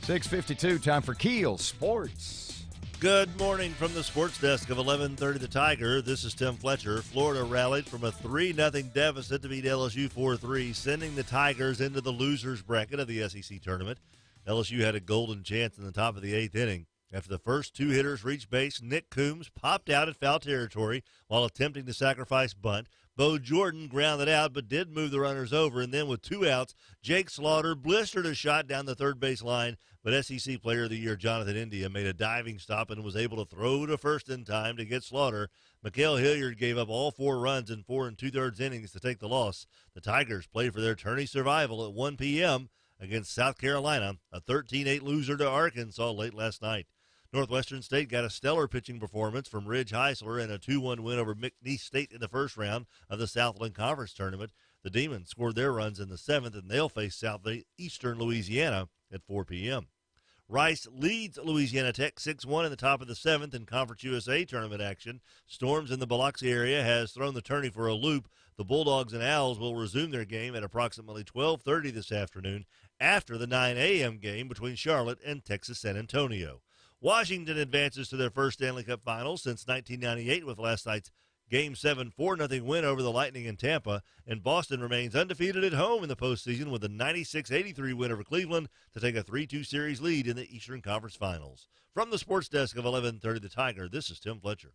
.652, time for Keel Sports. Good morning from the sports desk of 1130 The Tiger. This is Tim Fletcher. Florida rallied from a 3-0 deficit to beat LSU 4-3, sending the Tigers into the losers bracket of the SEC tournament. LSU had a golden chance in the top of the 8th inning. After the first two hitters reached base, Nick Coombs popped out at foul territory while attempting to sacrifice bunt. Bo Jordan grounded out but did move the runners over, and then with 2 outs, Jake Slaughter blistered a shot down the third base line, but SEC Player of the Year Jonathan India made a diving stop and was able to throw to first in time to get Slaughter. Mikael Hilliard gave up all 4 runs in 4 2/3 innings to take the loss. The Tigers play for their tourney survival at 1 p.m. against South Carolina, a 13-8 loser to Arkansas late last night. Northwestern State got a stellar pitching performance from Ridge Heisler in a 2-1 win over McNeese State in the first round of the Southland Conference Tournament. The Demons scored their runs in the 7th, and they'll face Southeastern Louisiana at 4 p.m. Rice leads Louisiana Tech 6-1 in the top of the 7th in Conference USA tournament action. Storms in the Biloxi area has thrown the tourney for a loop. The Bulldogs and Owls will resume their game at approximately 12:30 this afternoon after the 9 a.m. game between Charlotte and Texas San Antonio. Washington advances to their first Stanley Cup Finals since 1998 with last night's Game 7 4-0 win over the Lightning in Tampa, and Boston remains undefeated at home in the postseason with a 96-83 win over Cleveland to take a 3-2 series lead in the Eastern Conference Finals. From the sports desk of 1130 The Tiger, this is Tim Fletcher.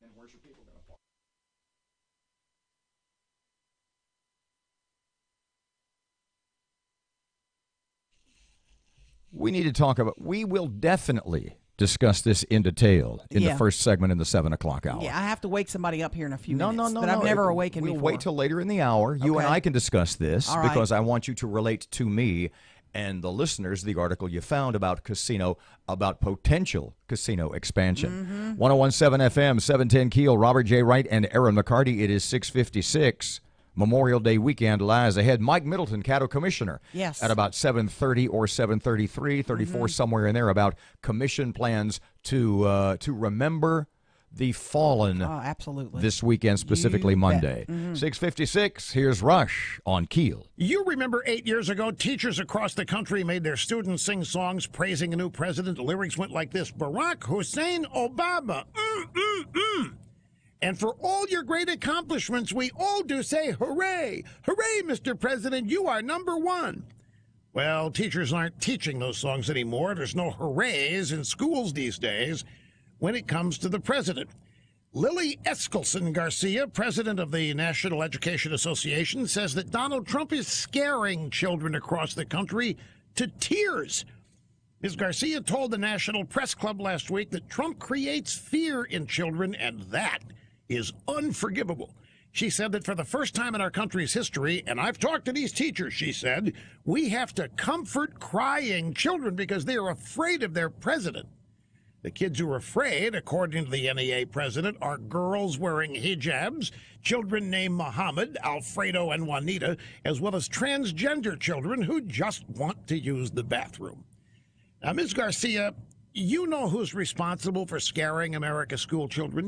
And where's your people going to park? We need to talk about, we will definitely discuss this in detail in the first segment in the 7 o'clock hour. Yeah, I have to wake somebody up here in a few minutes. No. That I've never awakened we'll before. wait till later in the hour. You and I can discuss this because I want you to relate to me and the listeners the article you found about potential casino expansion. 101.7 FM, 710 Keel, Robert J. Wright and Erin McCarty. It is 6:56. Memorial Day weekend lies ahead. Mike Middleton, Caddo Commissioner, at about 7:30 or 7:33, 34, somewhere in there, about commission plans to remember the fallen. Absolutely. This weekend, specifically Monday. 6:56. Here's Rush on Keel. You remember 8 years ago, teachers across the country made their students sing songs praising a new president. The lyrics went like this: Barack Hussein Obama. And for all your great accomplishments, we all do say hooray. Hooray, Mr. President, you are number one. Well, teachers aren't teaching those songs anymore. There's no hoorays in schools these days when it comes to the president. Lily Eskelsen Garcia, president of the National Education Association, says that Donald Trump is scaring children across the country to tears. Ms. Garcia told the National Press Club last week that Trump creates fear in children, and that is unforgivable. She said that for the first time in our country's history, and I've talked to these teachers, she said, we have to comfort crying children because they are afraid of their president. The kids who are afraid, according to the NEA president, are girls wearing hijabs, children named Muhammad, Alfredo, and Juanita, as well as transgender children who just want to use the bathroom. Now, Ms. Garcia, you know who's responsible for scaring America's school children?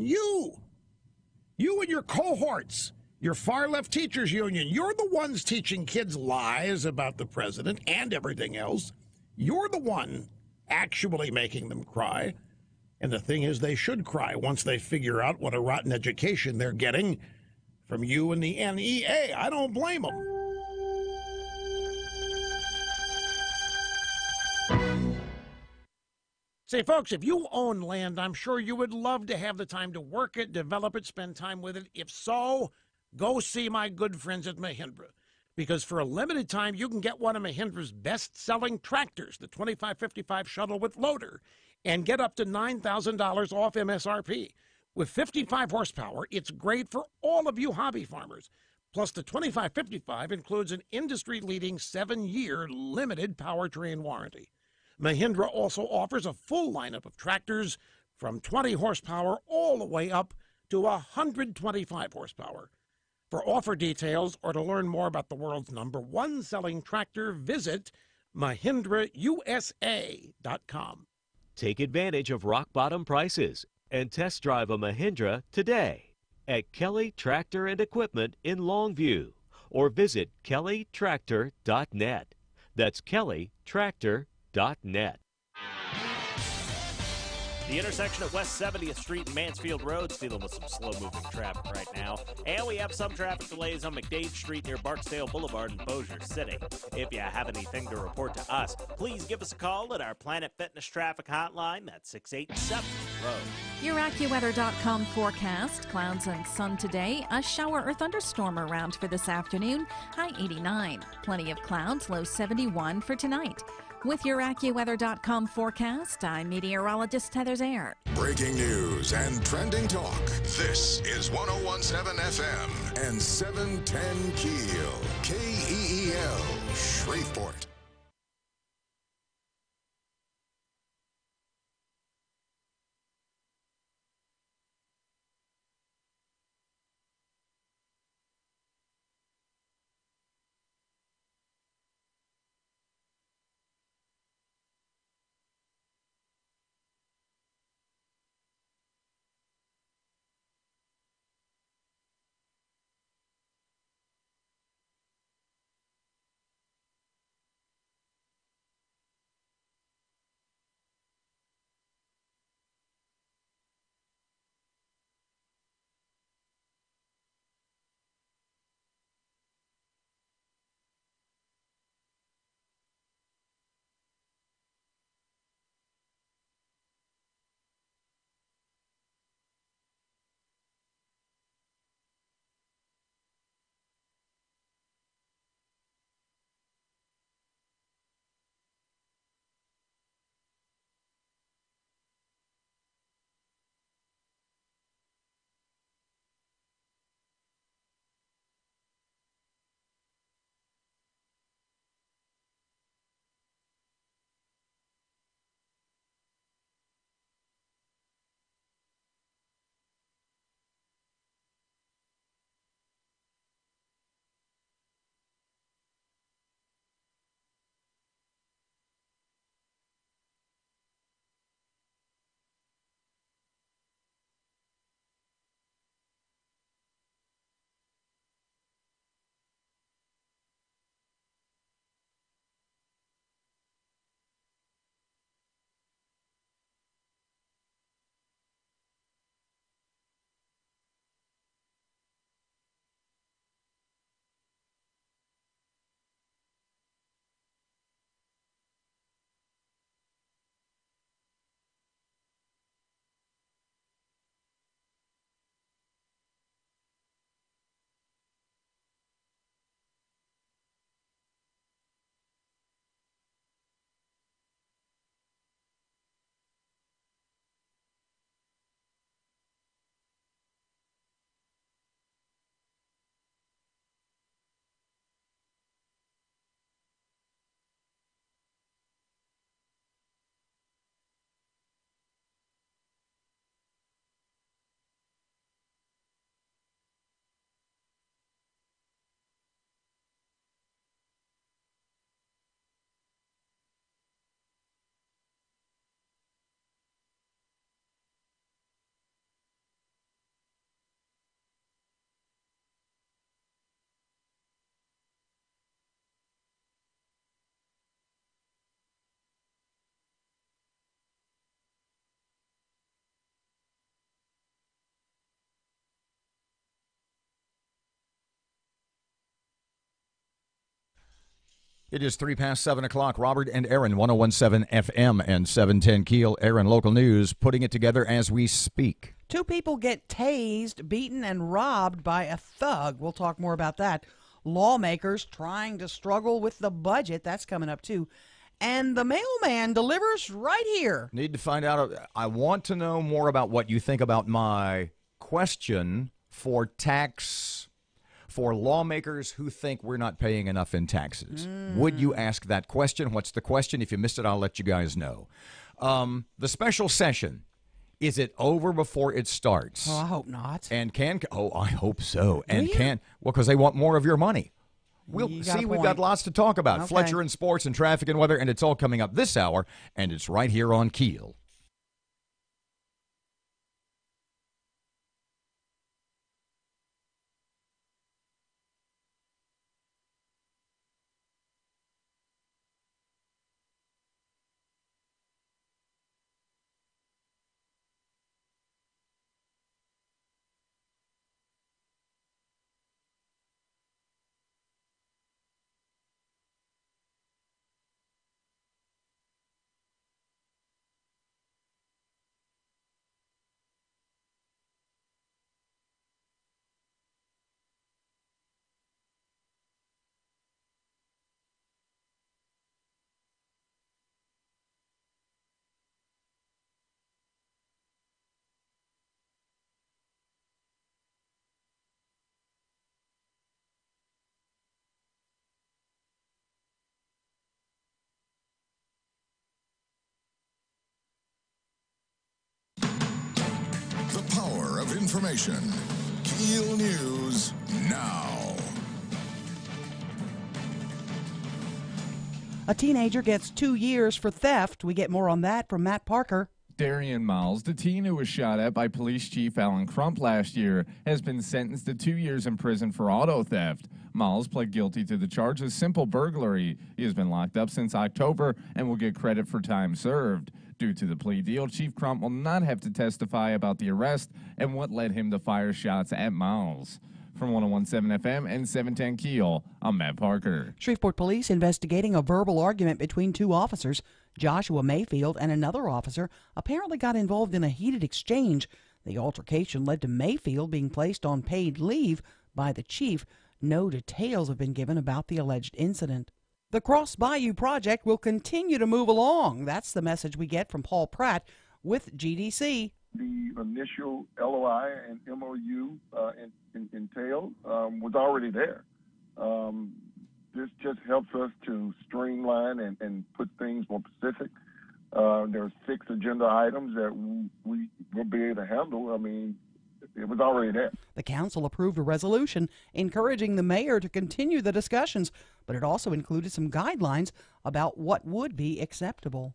You and your cohorts, your far-left teachers union. You're the ones teaching kids lies about the president and everything else. You're the one actually making them cry. And the thing is, they should cry once they figure out what a rotten education they're getting from you and the NEA. I don't blame them. Say, folks, if you own land, I'm sure you would love to have the time to work it, develop it, spend time with it. If so, go see my good friends at Mahindra. Because for a limited time, you can get one of Mahindra's best-selling tractors, the 2555 Shuttle with loader, and get up to $9,000 off MSRP. With 55 horsepower, it's great for all of you hobby farmers. Plus, the 2555 includes an industry-leading 7-year limited powertrain warranty. Mahindra also offers a full lineup of tractors from 20 horsepower all the way up to 125 horsepower. For offer details or to learn more about the world's #1 selling tractor, visit MahindraUSA.com. Take advantage of rock-bottom prices and test drive a Mahindra today at Kelly Tractor and Equipment in Longview or visit kellytractor.net. That's kellytractor.net. The intersection of West 70th Street and Mansfield Road is dealing with some slow-moving traffic right now. And we have some traffic delays on McDade Street near Barksdale Boulevard in Bossier City. If you have anything to report to us, please give us a call at our Planet Fitness traffic hotline. That's 687-ROAD. Your AccuWeather.com forecast. Clouds and sun today. A shower or thunderstorm around for this afternoon. High 89. Plenty of clouds. Low 71 for tonight. With your AccuWeather.com forecast, I'm meteorologist Heather Zaire. Breaking news and trending talk. This is 101.7 FM and 710 Keel. KEEL, Shreveport. It is 7:03. Robert and Erin, 1017 FM and 710 Keel. Erin, local news, putting it together as we speak. 2 people get tased, beaten, and robbed by a thug. We'll talk more about that. Lawmakers trying to struggle with the budget. That's coming up, too. And the mailman delivers right here. Need to find out. I want to know more about what you think about my question for lawmakers who think we're not paying enough in taxes. Would you ask that question? What's the question? If you missed it, I'll let you guys know. The special session, is it over before it starts? Oh, I hope not. And I hope so. And you? Because they want more of your money. We'll see. We've got lots to talk about. Okay. Fletcher and sports and traffic and weather, and it's all coming up this hour, and it's right here on Keel. The power of information. KEEL News now. A teenager gets 2 years for theft. We get more on that from Matt Parker. Darian Miles, the teen who was shot at by Police Chief Alan Crump last year, has been sentenced to 2 years in prison for auto theft. Miles pled guilty to the charge of simple burglary. He has been locked up since October and will get credit for time served. Due to the plea deal, Chief Crump will not have to testify about the arrest and what led him to fire shots at Miles. From 1017 FM and 710 Keel, I'm Matt Parker. Shreveport police investigating a verbal argument between 2 officers. Joshua Mayfield and another officer apparently got involved in a heated exchange. The altercation led to Mayfield being placed on paid leave by the chief. No details have been given about the alleged incident. The Cross Bayou project will continue to move along. That's the message we get from Paul Pratt with GDC. The initial LOI and MOU entailed was already there. This just helps us to streamline and put things more specific. There are 6 agenda items that we will be able to handle. I mean, it was already there. The council approved a resolution encouraging the mayor to continue the discussions, but it also included some guidelines about what would be acceptable.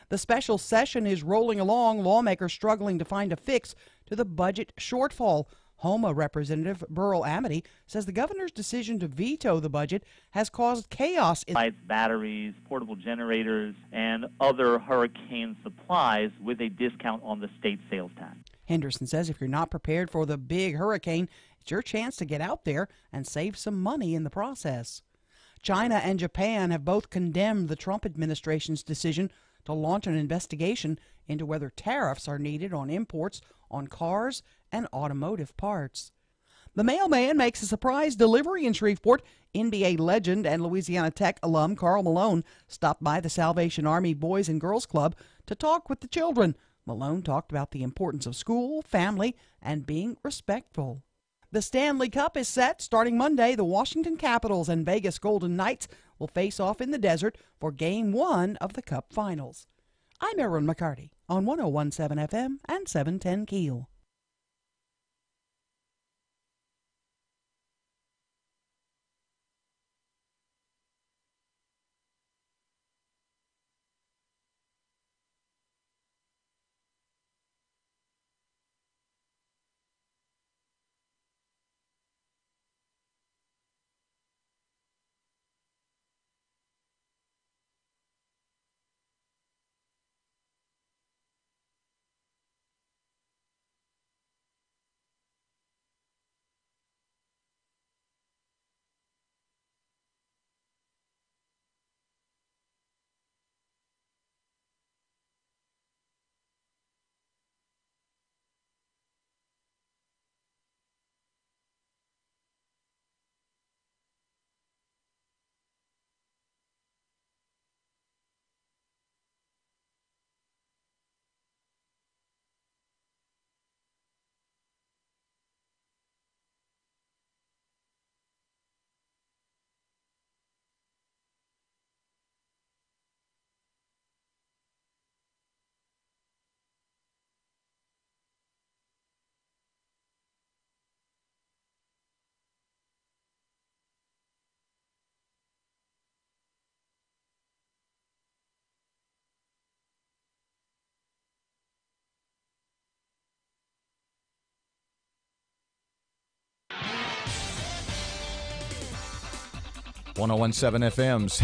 The special session is rolling along, lawmakers struggling to find a fix to the budget shortfall. HOMA Representative Burl Amity says the governor's decision to veto the budget has caused chaos in lights, batteries, portable generators, and other hurricane supplies with a discount on the state sales tax. Henderson says if you're not prepared for the big hurricane, it's your chance to get out there and save some money in the process. China and Japan have both condemned the Trump administration's decision to launch an investigation into whether tariffs are needed on imports on cars and automotive parts. The mailman makes a surprise delivery in Shreveport. NBA legend and Louisiana Tech alum Karl Malone stopped by the Salvation Army Boys and Girls Club to talk with the children. Malone talked about the importance of school, family, and being respectful. The Stanley Cup is set. Starting Monday, the Washington Capitals and Vegas Golden Knights will face off in the desert for Game 1 of the Cup Finals. I'm Erin McCarty on 1017 FM and 710 Keel. 1017 FM's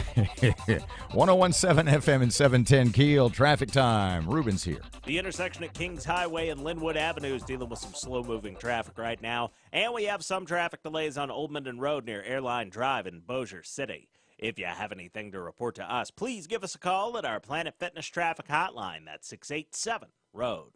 1017 FM and 710 Keel. Traffic time. Ruben's here. The intersection at Kings Highway and Linwood Avenue is dealing with some slow-moving traffic right now. And we have some traffic delays on Old Minden Road near Airline Drive in Bossier City. If you have anything to report to us, please give us a call at our Planet Fitness traffic hotline. That's 687-ROAD.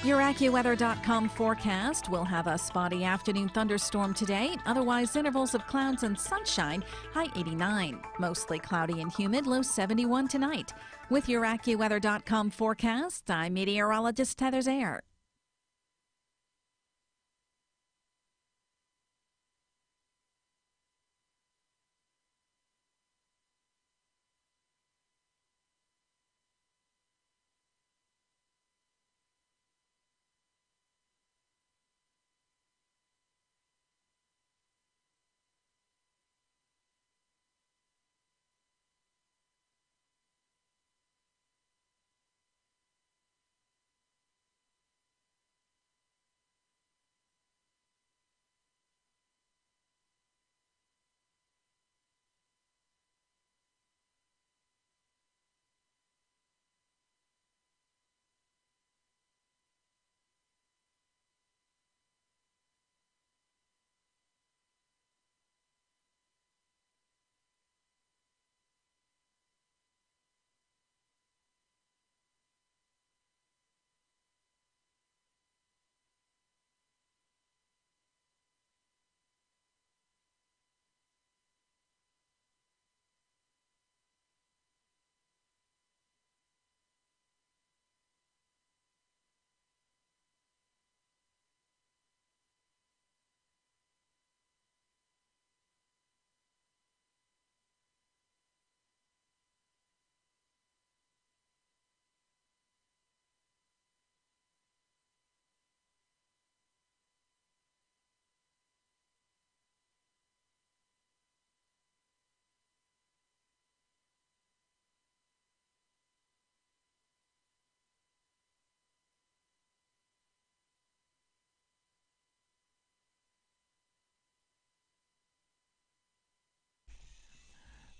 Your AccuWeather.com forecast will have a spotty afternoon thunderstorm today. Otherwise, intervals of clouds and sunshine, high 89. Mostly cloudy and humid, low 71 tonight. With your AccuWeather.com forecast, I'm meteorologist Heather Zayer.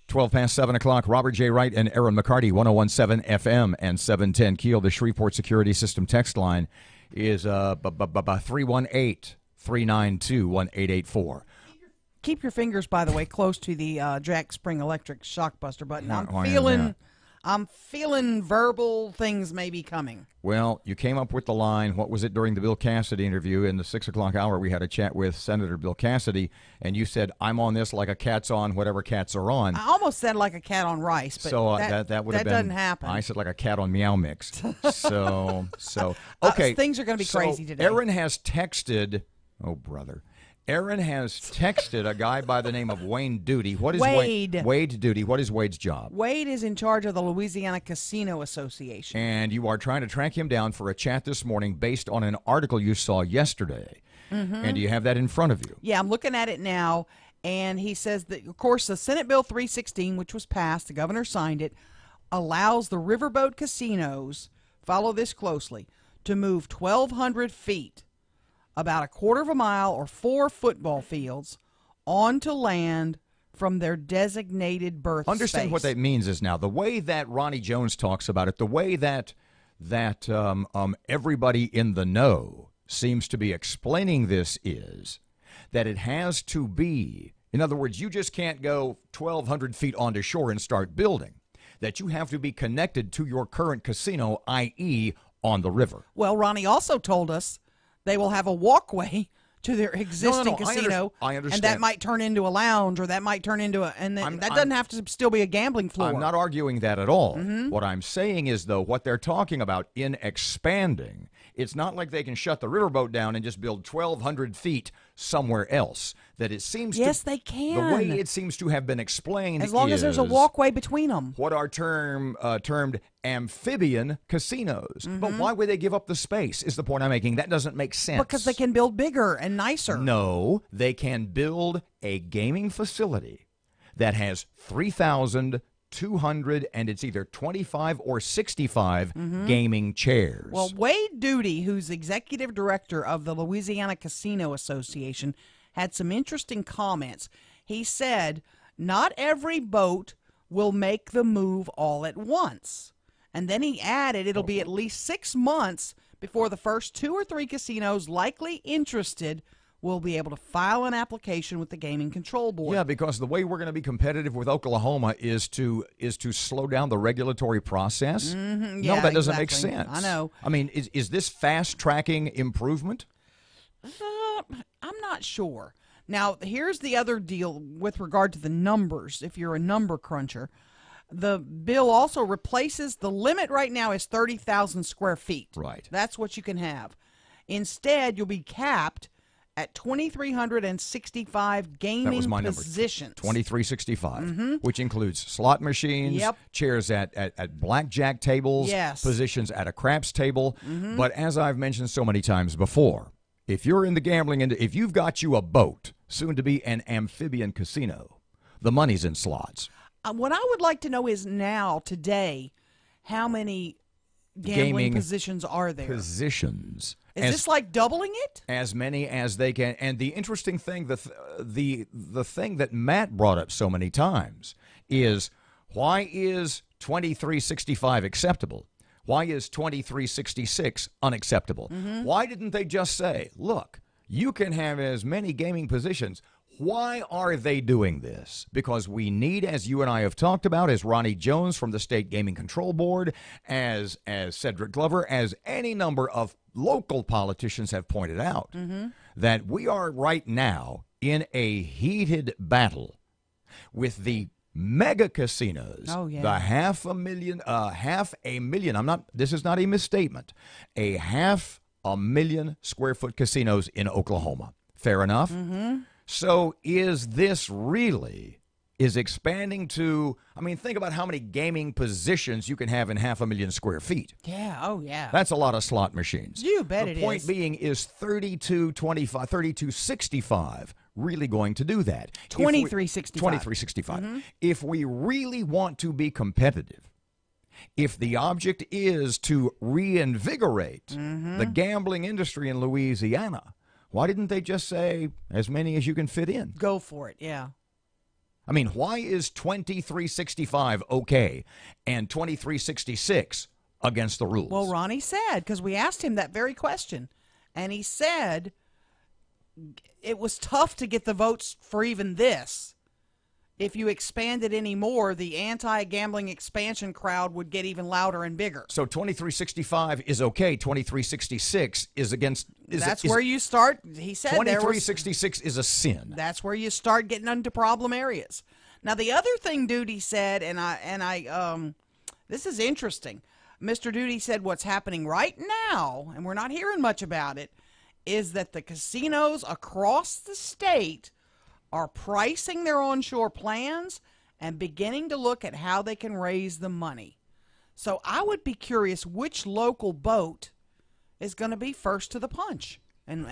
Twelve past 7 o'clock. Robert J. Wright and Erin McCarty, 1017 FM and 710 Keel. The Shreveport Security System text line is 318-392-1884. Keep your fingers, by the way, close to the Jack Spring Electric shockbuster button. I'm feeling verbal things may be coming. Well, you came up with the line, what was it, during the Bill Cassidy interview in the 6 o'clock hour? We had a chat with Senator Bill Cassidy, and you said, I'm on this like a cat's on whatever cats are on. I almost said like a cat on rice, but so that would have been, doesn't happen. I said like a cat on Meow Mix. So okay. Things are going to be crazy today. Erin has texted, oh, brother. Erin has texted a guy by the name of Wayne Duty. What is Wade? Wade Duty. What is Wade's job? Wade is in charge of the Louisiana Casino Association. And you are trying to track him down for a chat this morning based on an article you saw yesterday. Mm-hmm. And do you have that in front of you? Yeah, I'm looking at it now. And he says that, of course, the Senate Bill 316, which was passed, the governor signed it, allows the riverboat casinos, follow this closely, to move 1,200 feet, about a quarter of a mile or 4 football fields, onto land from their designated berth Understand space. What that means is now, the way that Ronnie Jones talks about it, the way that everybody in the know seems to be explaining this is that it has to be, in other words, you just can't go 1,200 feet onto shore and start building, that you have to be connected to your current casino, i.e. on the river. Well, Ronnie also told us they will have a walkway to their existing casino. I understand. And that might turn into a lounge, or that might turn into a, and that doesn't have to still be a gambling floor. I'm not arguing that at all. Mm-hmm. What I'm saying is, though, what they're talking about in expanding, it's not like they can shut the riverboat down and just build 1,200 feet somewhere else. That it seems they can. The way it seems to have been explained as long as there's a walkway between them. What are termed amphibian casinos. Mm-hmm. But why would they give up the space is the point I'm making. That doesn't make sense. Because they can build bigger and nicer. No, they can build a gaming facility that has 3,200, and it's either 25 or 65 gaming chairs. Well, Wade Duty, who's executive director of the Louisiana Casino Association, had some interesting comments. He said, not every boat will make the move all at once. And then he added it'll be at least 6 months before the first 2 or 3 casinos likely interested will be able to file an application with the Gaming Control Board. Yeah, because the way we're going to be competitive with Oklahoma is to slow down the regulatory process. Mm-hmm. No, Yeah, that doesn't make exactly. sense. I know. I mean, is this fast-tracking improvement? I'm not sure. Now, here's the other deal with regard to the numbers, if you're a number cruncher. The bill also replaces the limit right now is 30,000 square feet. Right. That's what you can have. Instead, you'll be capped at 2,365 gaming That was my positions. Number. 2365, Mhm. which includes slot machines, Yep. chairs at blackjack tables, Yes. positions at a craps table. Mhm. But as I've mentioned so many times before, if you're in the gambling industry, if you've got you a boat, soon to be an amphibian casino, the money's in slots. What I would like to know is now, today, how many gambling Gaming positions are there? Positions. Is this like doubling it? As many as they can. And the interesting thing, the thing that Matt brought up so many times is, why is 2365 acceptable? Why is 2366 unacceptable? Mm-hmm. Why didn't they just say, look, you can have as many gaming positions? Why are they doing this? Because we need, as you and I have talked about, as Ronnie Jones from the State Gaming Control Board, as Cedric Glover, as any number of local politicians have pointed out, Mm-hmm. that we are right now in a heated battle with the mega casinos. Oh, yeah. The half a million, this is not a misstatement, a 500,000 square foot casinos in Oklahoma. Fair enough? Mm-hmm. So is this really, is expanding to, I mean, think about how many gaming positions you can have in 500,000 square feet. Yeah, oh yeah. That's a lot of slot machines. You bet it is. The point being, is 3265 really going to do that? 2365. 2365. Mhm. If we really want to be competitive, if the object is to reinvigorate Mm-hmm. the gambling industry in Louisiana, why didn't they just say as many as you can fit in? Go for it, yeah. I mean, why is 2365 okay and 2366 against the rules? Well, Ronnie said, because we asked him that very question, and he said it was tough to get the votes for even this. If you expanded any more, the anti-gambling expansion crowd would get even louder and bigger. So 2365 is okay. 2366 is against. That's where you start. He said 2366 is a sin. That's where you start getting into problem areas. Now, the other thing Duty said, and I this is interesting. Mr. Duty said what's happening right now, and we're not hearing much about it, is that the casinos across the state are pricing their onshore plans and beginning to look at how they can raise the money. So I would be curious which local boat is going to be first to the punch, and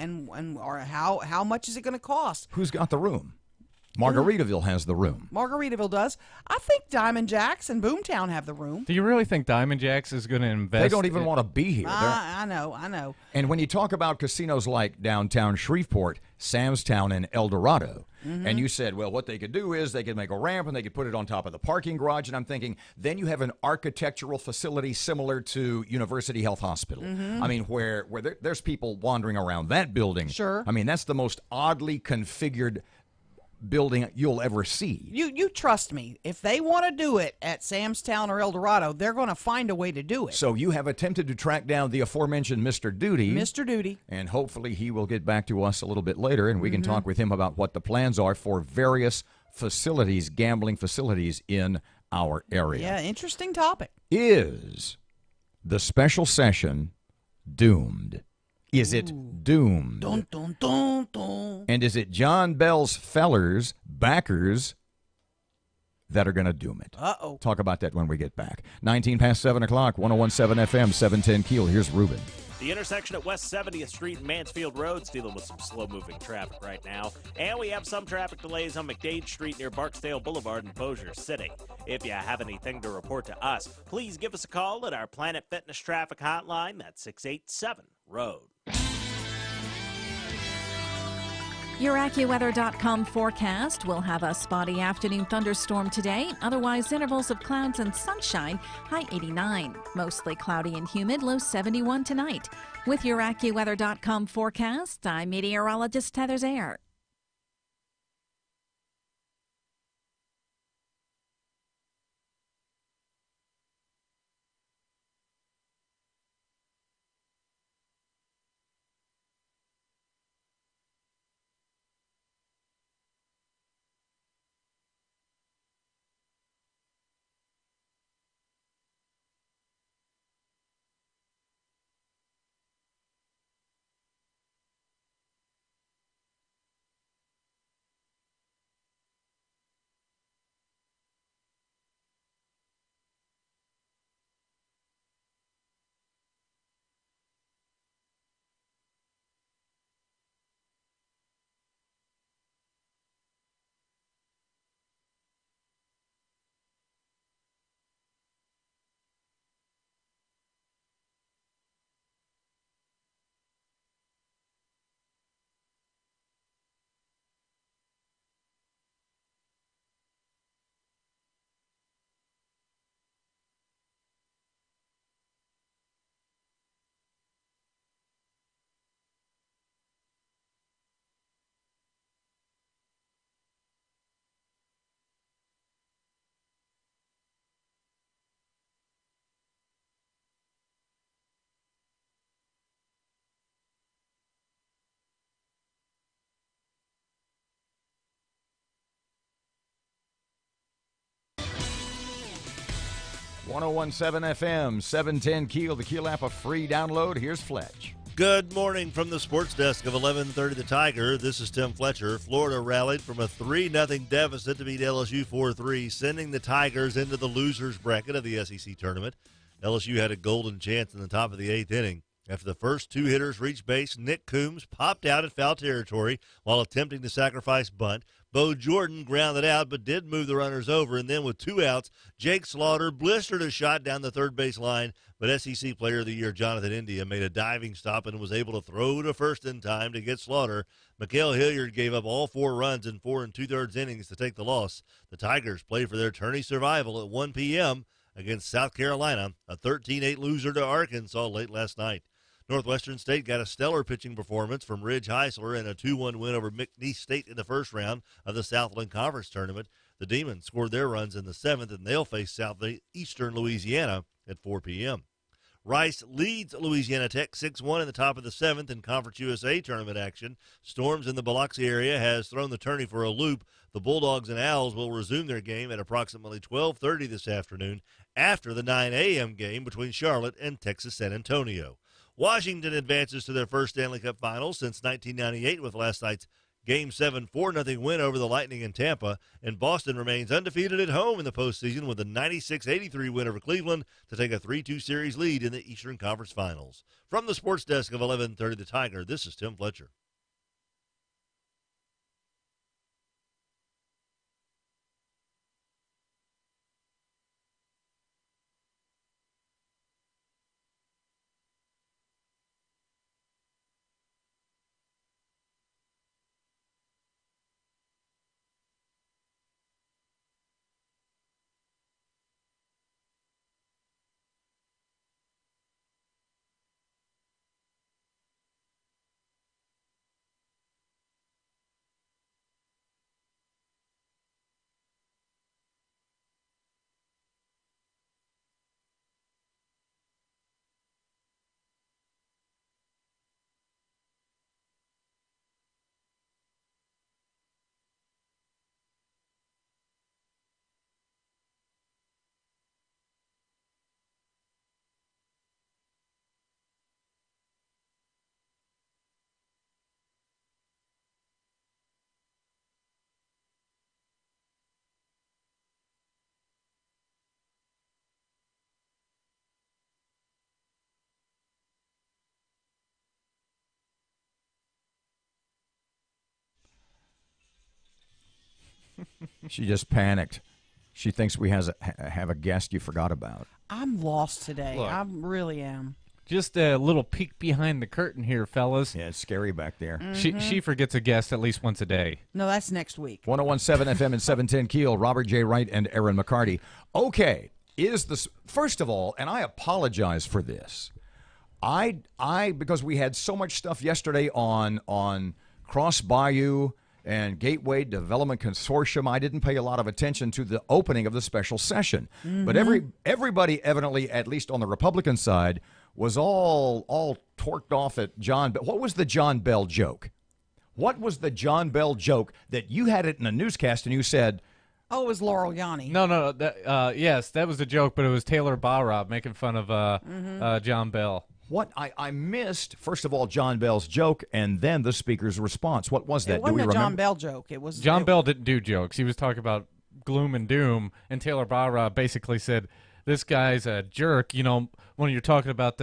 or how much is it going to cost? Who's got the room? Margaritaville has the room. Margaritaville does. I think Diamond Jacks and Boomtown have the room. Do you really think Diamond Jacks is going to invest? They don't even want to be here. I know. And when you talk about casinos like downtown Shreveport, Samstown, and El Dorado, Mm-hmm. and you said, well, what they could do is they could make a ramp and they could put it on top of the parking garage. And I'm thinking, then you have an architectural facility similar to University Health Hospital. Mhm. I mean, where there's people wandering around that building. Sure. I mean, that's the most oddly configured building you'll ever see. You trust me. If they want to do it at Samstown or El Dorado, they're going to find a way to do it. So you have attempted to track down the aforementioned Mr. Duty. Mr. Duty. And hopefully he will get back to us a little bit later, and we can Mm-hmm. talk with him about what the plans are for various facilities, gambling facilities in our area. Yeah, interesting topic. Is the special session doomed? Is it doomed? Dun, dun, dun, dun. And is it John Bell's fellers, backers, that are going to doom it? Uh-oh. Talk about that when we get back. 19 past 7 o'clock, 101.7 FM, 710 KEEL. Here's Ruben. The intersection at West 70th Street and Mansfield Road is dealing with some slow-moving traffic right now. And we have some traffic delays on McDade Street near Barksdale Boulevard in Bossier City. If you have anything to report to us, please give us a call at our Planet Fitness traffic hotline. That's 687-ROAD. Your AccuWeather.com forecast will have a spotty afternoon thunderstorm today. Otherwise, intervals of clouds and sunshine, high 89. Mostly cloudy and humid, low 71 tonight. With your AccuWeather.com forecast, I'm meteorologist Heather Zayer. .1017 FM, 710 KEEL, the KEEL app, a free download. Here's Fletch. Good morning from the sports desk of 1130 The Tiger. This is Tim Fletcher. Florida rallied from a 3-0 deficit to beat LSU 4-3, sending the Tigers into the losers bracket of the SEC tournament. LSU had a golden chance in the top of the 8th inning. After the first two hitters reached base, Nick Coombs popped out at foul territory while attempting to sacrifice bunt. Bo Jordan grounded out but did move the runners over, and then with 2 outs, Jake Slaughter blistered a shot down the third base line, but SEC Player of the Year Jonathan India made a diving stop and was able to throw to first in time to get Slaughter. Mikael Hilliard gave up all 4 runs in 4 2/3 innings to take the loss. The Tigers play for their tourney survival at 1 p.m. against South Carolina, a 13-8 loser to Arkansas late last night. Northwestern State got a stellar pitching performance from Ridge Heisler in a 2-1 win over McNeese State in the first round of the Southland Conference Tournament. The Demons scored their runs in the 7th, and they'll face Southeastern Louisiana at 4 p.m. Rice leads Louisiana Tech 6-1 in the top of the 7th in Conference USA tournament action. Storms in the Biloxi area has thrown the tourney for a loop. The Bulldogs and Owls will resume their game at approximately 12:30 this afternoon after the 9 a.m. game between Charlotte and Texas San Antonio. Washington advances to their first Stanley Cup Finals since 1998 with last night's Game 7 4-0 win over the Lightning in Tampa, and Boston remains undefeated at home in the postseason with a 96-83 win over Cleveland to take a 3-2 series lead in the Eastern Conference Finals. From the sports desk of 1130 The Tiger, this is Tim Fletcher. She just panicked. She thinks we have a guest you forgot about. I'm lost today. Look. I really am. Just a little peek behind the curtain here, fellas. Yeah, it's scary back there. Schieffer gets a guest at least once a day. No, that's next week. 101.7 FM and 710 Keel, Robert J. Wright and Erin McCarty. Okay, first of all, and I apologize for this, because we had so much stuff yesterday on Cross Bayou and Gateway Development Consortium, I didn't pay a lot of attention to the opening of the special session. But everybody evidently, at least on the Republican side, was all torqued off at John Bell. What was the John Bell joke? What was the John Bell joke that you had it in a newscast and you said, oh, it was Laurel Yanni. No. Yes, that was a joke, but it was Taylor Barrow making fun of John Bell. What I missed, first of all, John Bell's joke, and then the speaker's response. What was that? It wasn't a John Bell joke. It was John Bell didn't do jokes. He was talking about gloom and doom, and Taylor Barrow basically said, "This guy's a jerk." You know, when you're talking about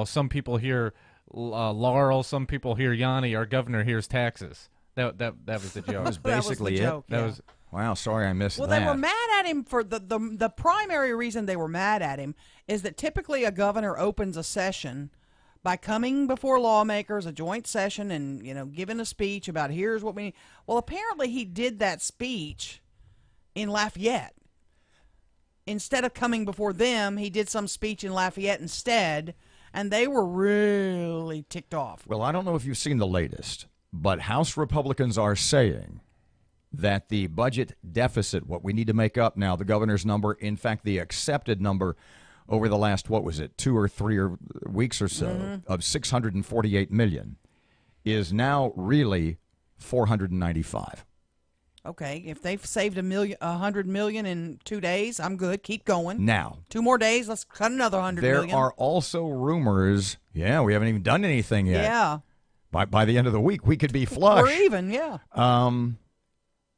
some people hear Laurel, some people hear Yanni. Our governor hears taxes. That was the joke. That was basically that was the joke, it. yeah. Wow, sorry I missed that. Well, they were mad at him for the primary reason they were mad at him is that typically a governor opens a session by coming before lawmakers, a joint session, and giving a speech about here's what we need. Well, apparently he did that speech in Lafayette. Instead of coming before them, he did some speech in Lafayette instead, and they were really ticked off. Well, I don't know if you've seen the latest, but House Republicans are saying that the budget deficit, what we need to make up now, the governor's number, in fact, the accepted number over the last, 2 or 3 weeks or so, of $648 million, is now really $495. Okay, if they've saved $100 million in 2 days, I'm good. Keep going. Now, 2 more days, let's cut another $100 million. There are also rumors, we haven't even done anything yet. Yeah. By the end of the week, we could be flush. We're even, yeah.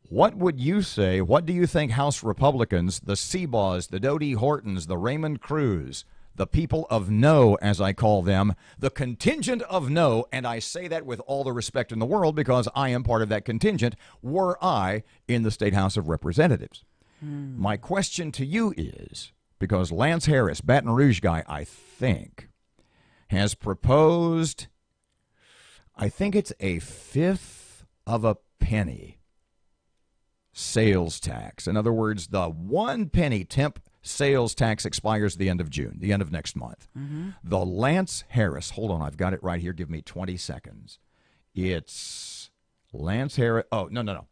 What would you say? What do you think House Republicans, the Seabaws, the Dodie Hortons, the Raymond Cruz, the people of no, as I call them, the contingent of no, and I say that with all the respect in the world because I am part of that contingent, were I in the State House of Representatives? My question to you is, because Lance Harris, Baton Rouge guy, I think, has proposed, I think it's a 1/5 of a penny sales tax. In other words, the 1 penny temp sales tax expires the end of June, the end of next month. The Lance Harris, hold on, I've got it right here. Give me 20 seconds. It's Lance Harris. Oh, no.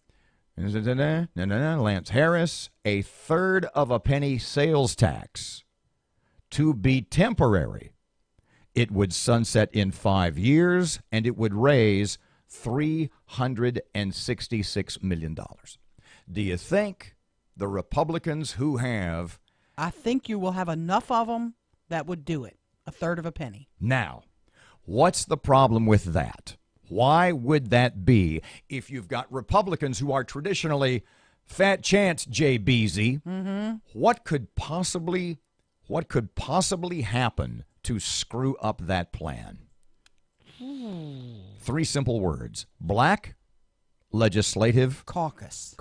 Lance Harris, a 1/3 of a penny sales tax to be temporary. It would sunset in 5 years, and it would raise $366 million. Do you think the Republicans who have... I think you will have enough of them that would do it. 1/3 of a penny. Now, what's the problem with that? Why would that be if you've got Republicans who are traditionally fat chance, Jay Beasy? What could possibly happen to screw up that plan? 3 simple words. Black Legislative Caucus.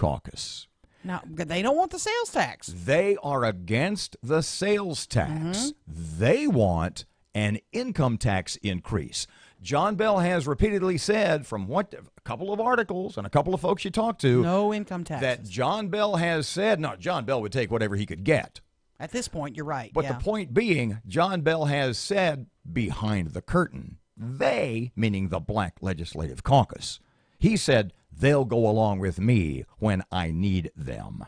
Now, they don't want the sales tax. They are against the sales tax. They want an income tax increase. John Bell has repeatedly said, from a couple of articles and a couple of folks you talk to, no income tax. That John Bell has said, no, John Bell would take whatever he could get. At this point, you're right. But the point being, John Bell has said behind the curtain, they, meaning the Black Legislative Caucus, he said they'll go along with me when I need them.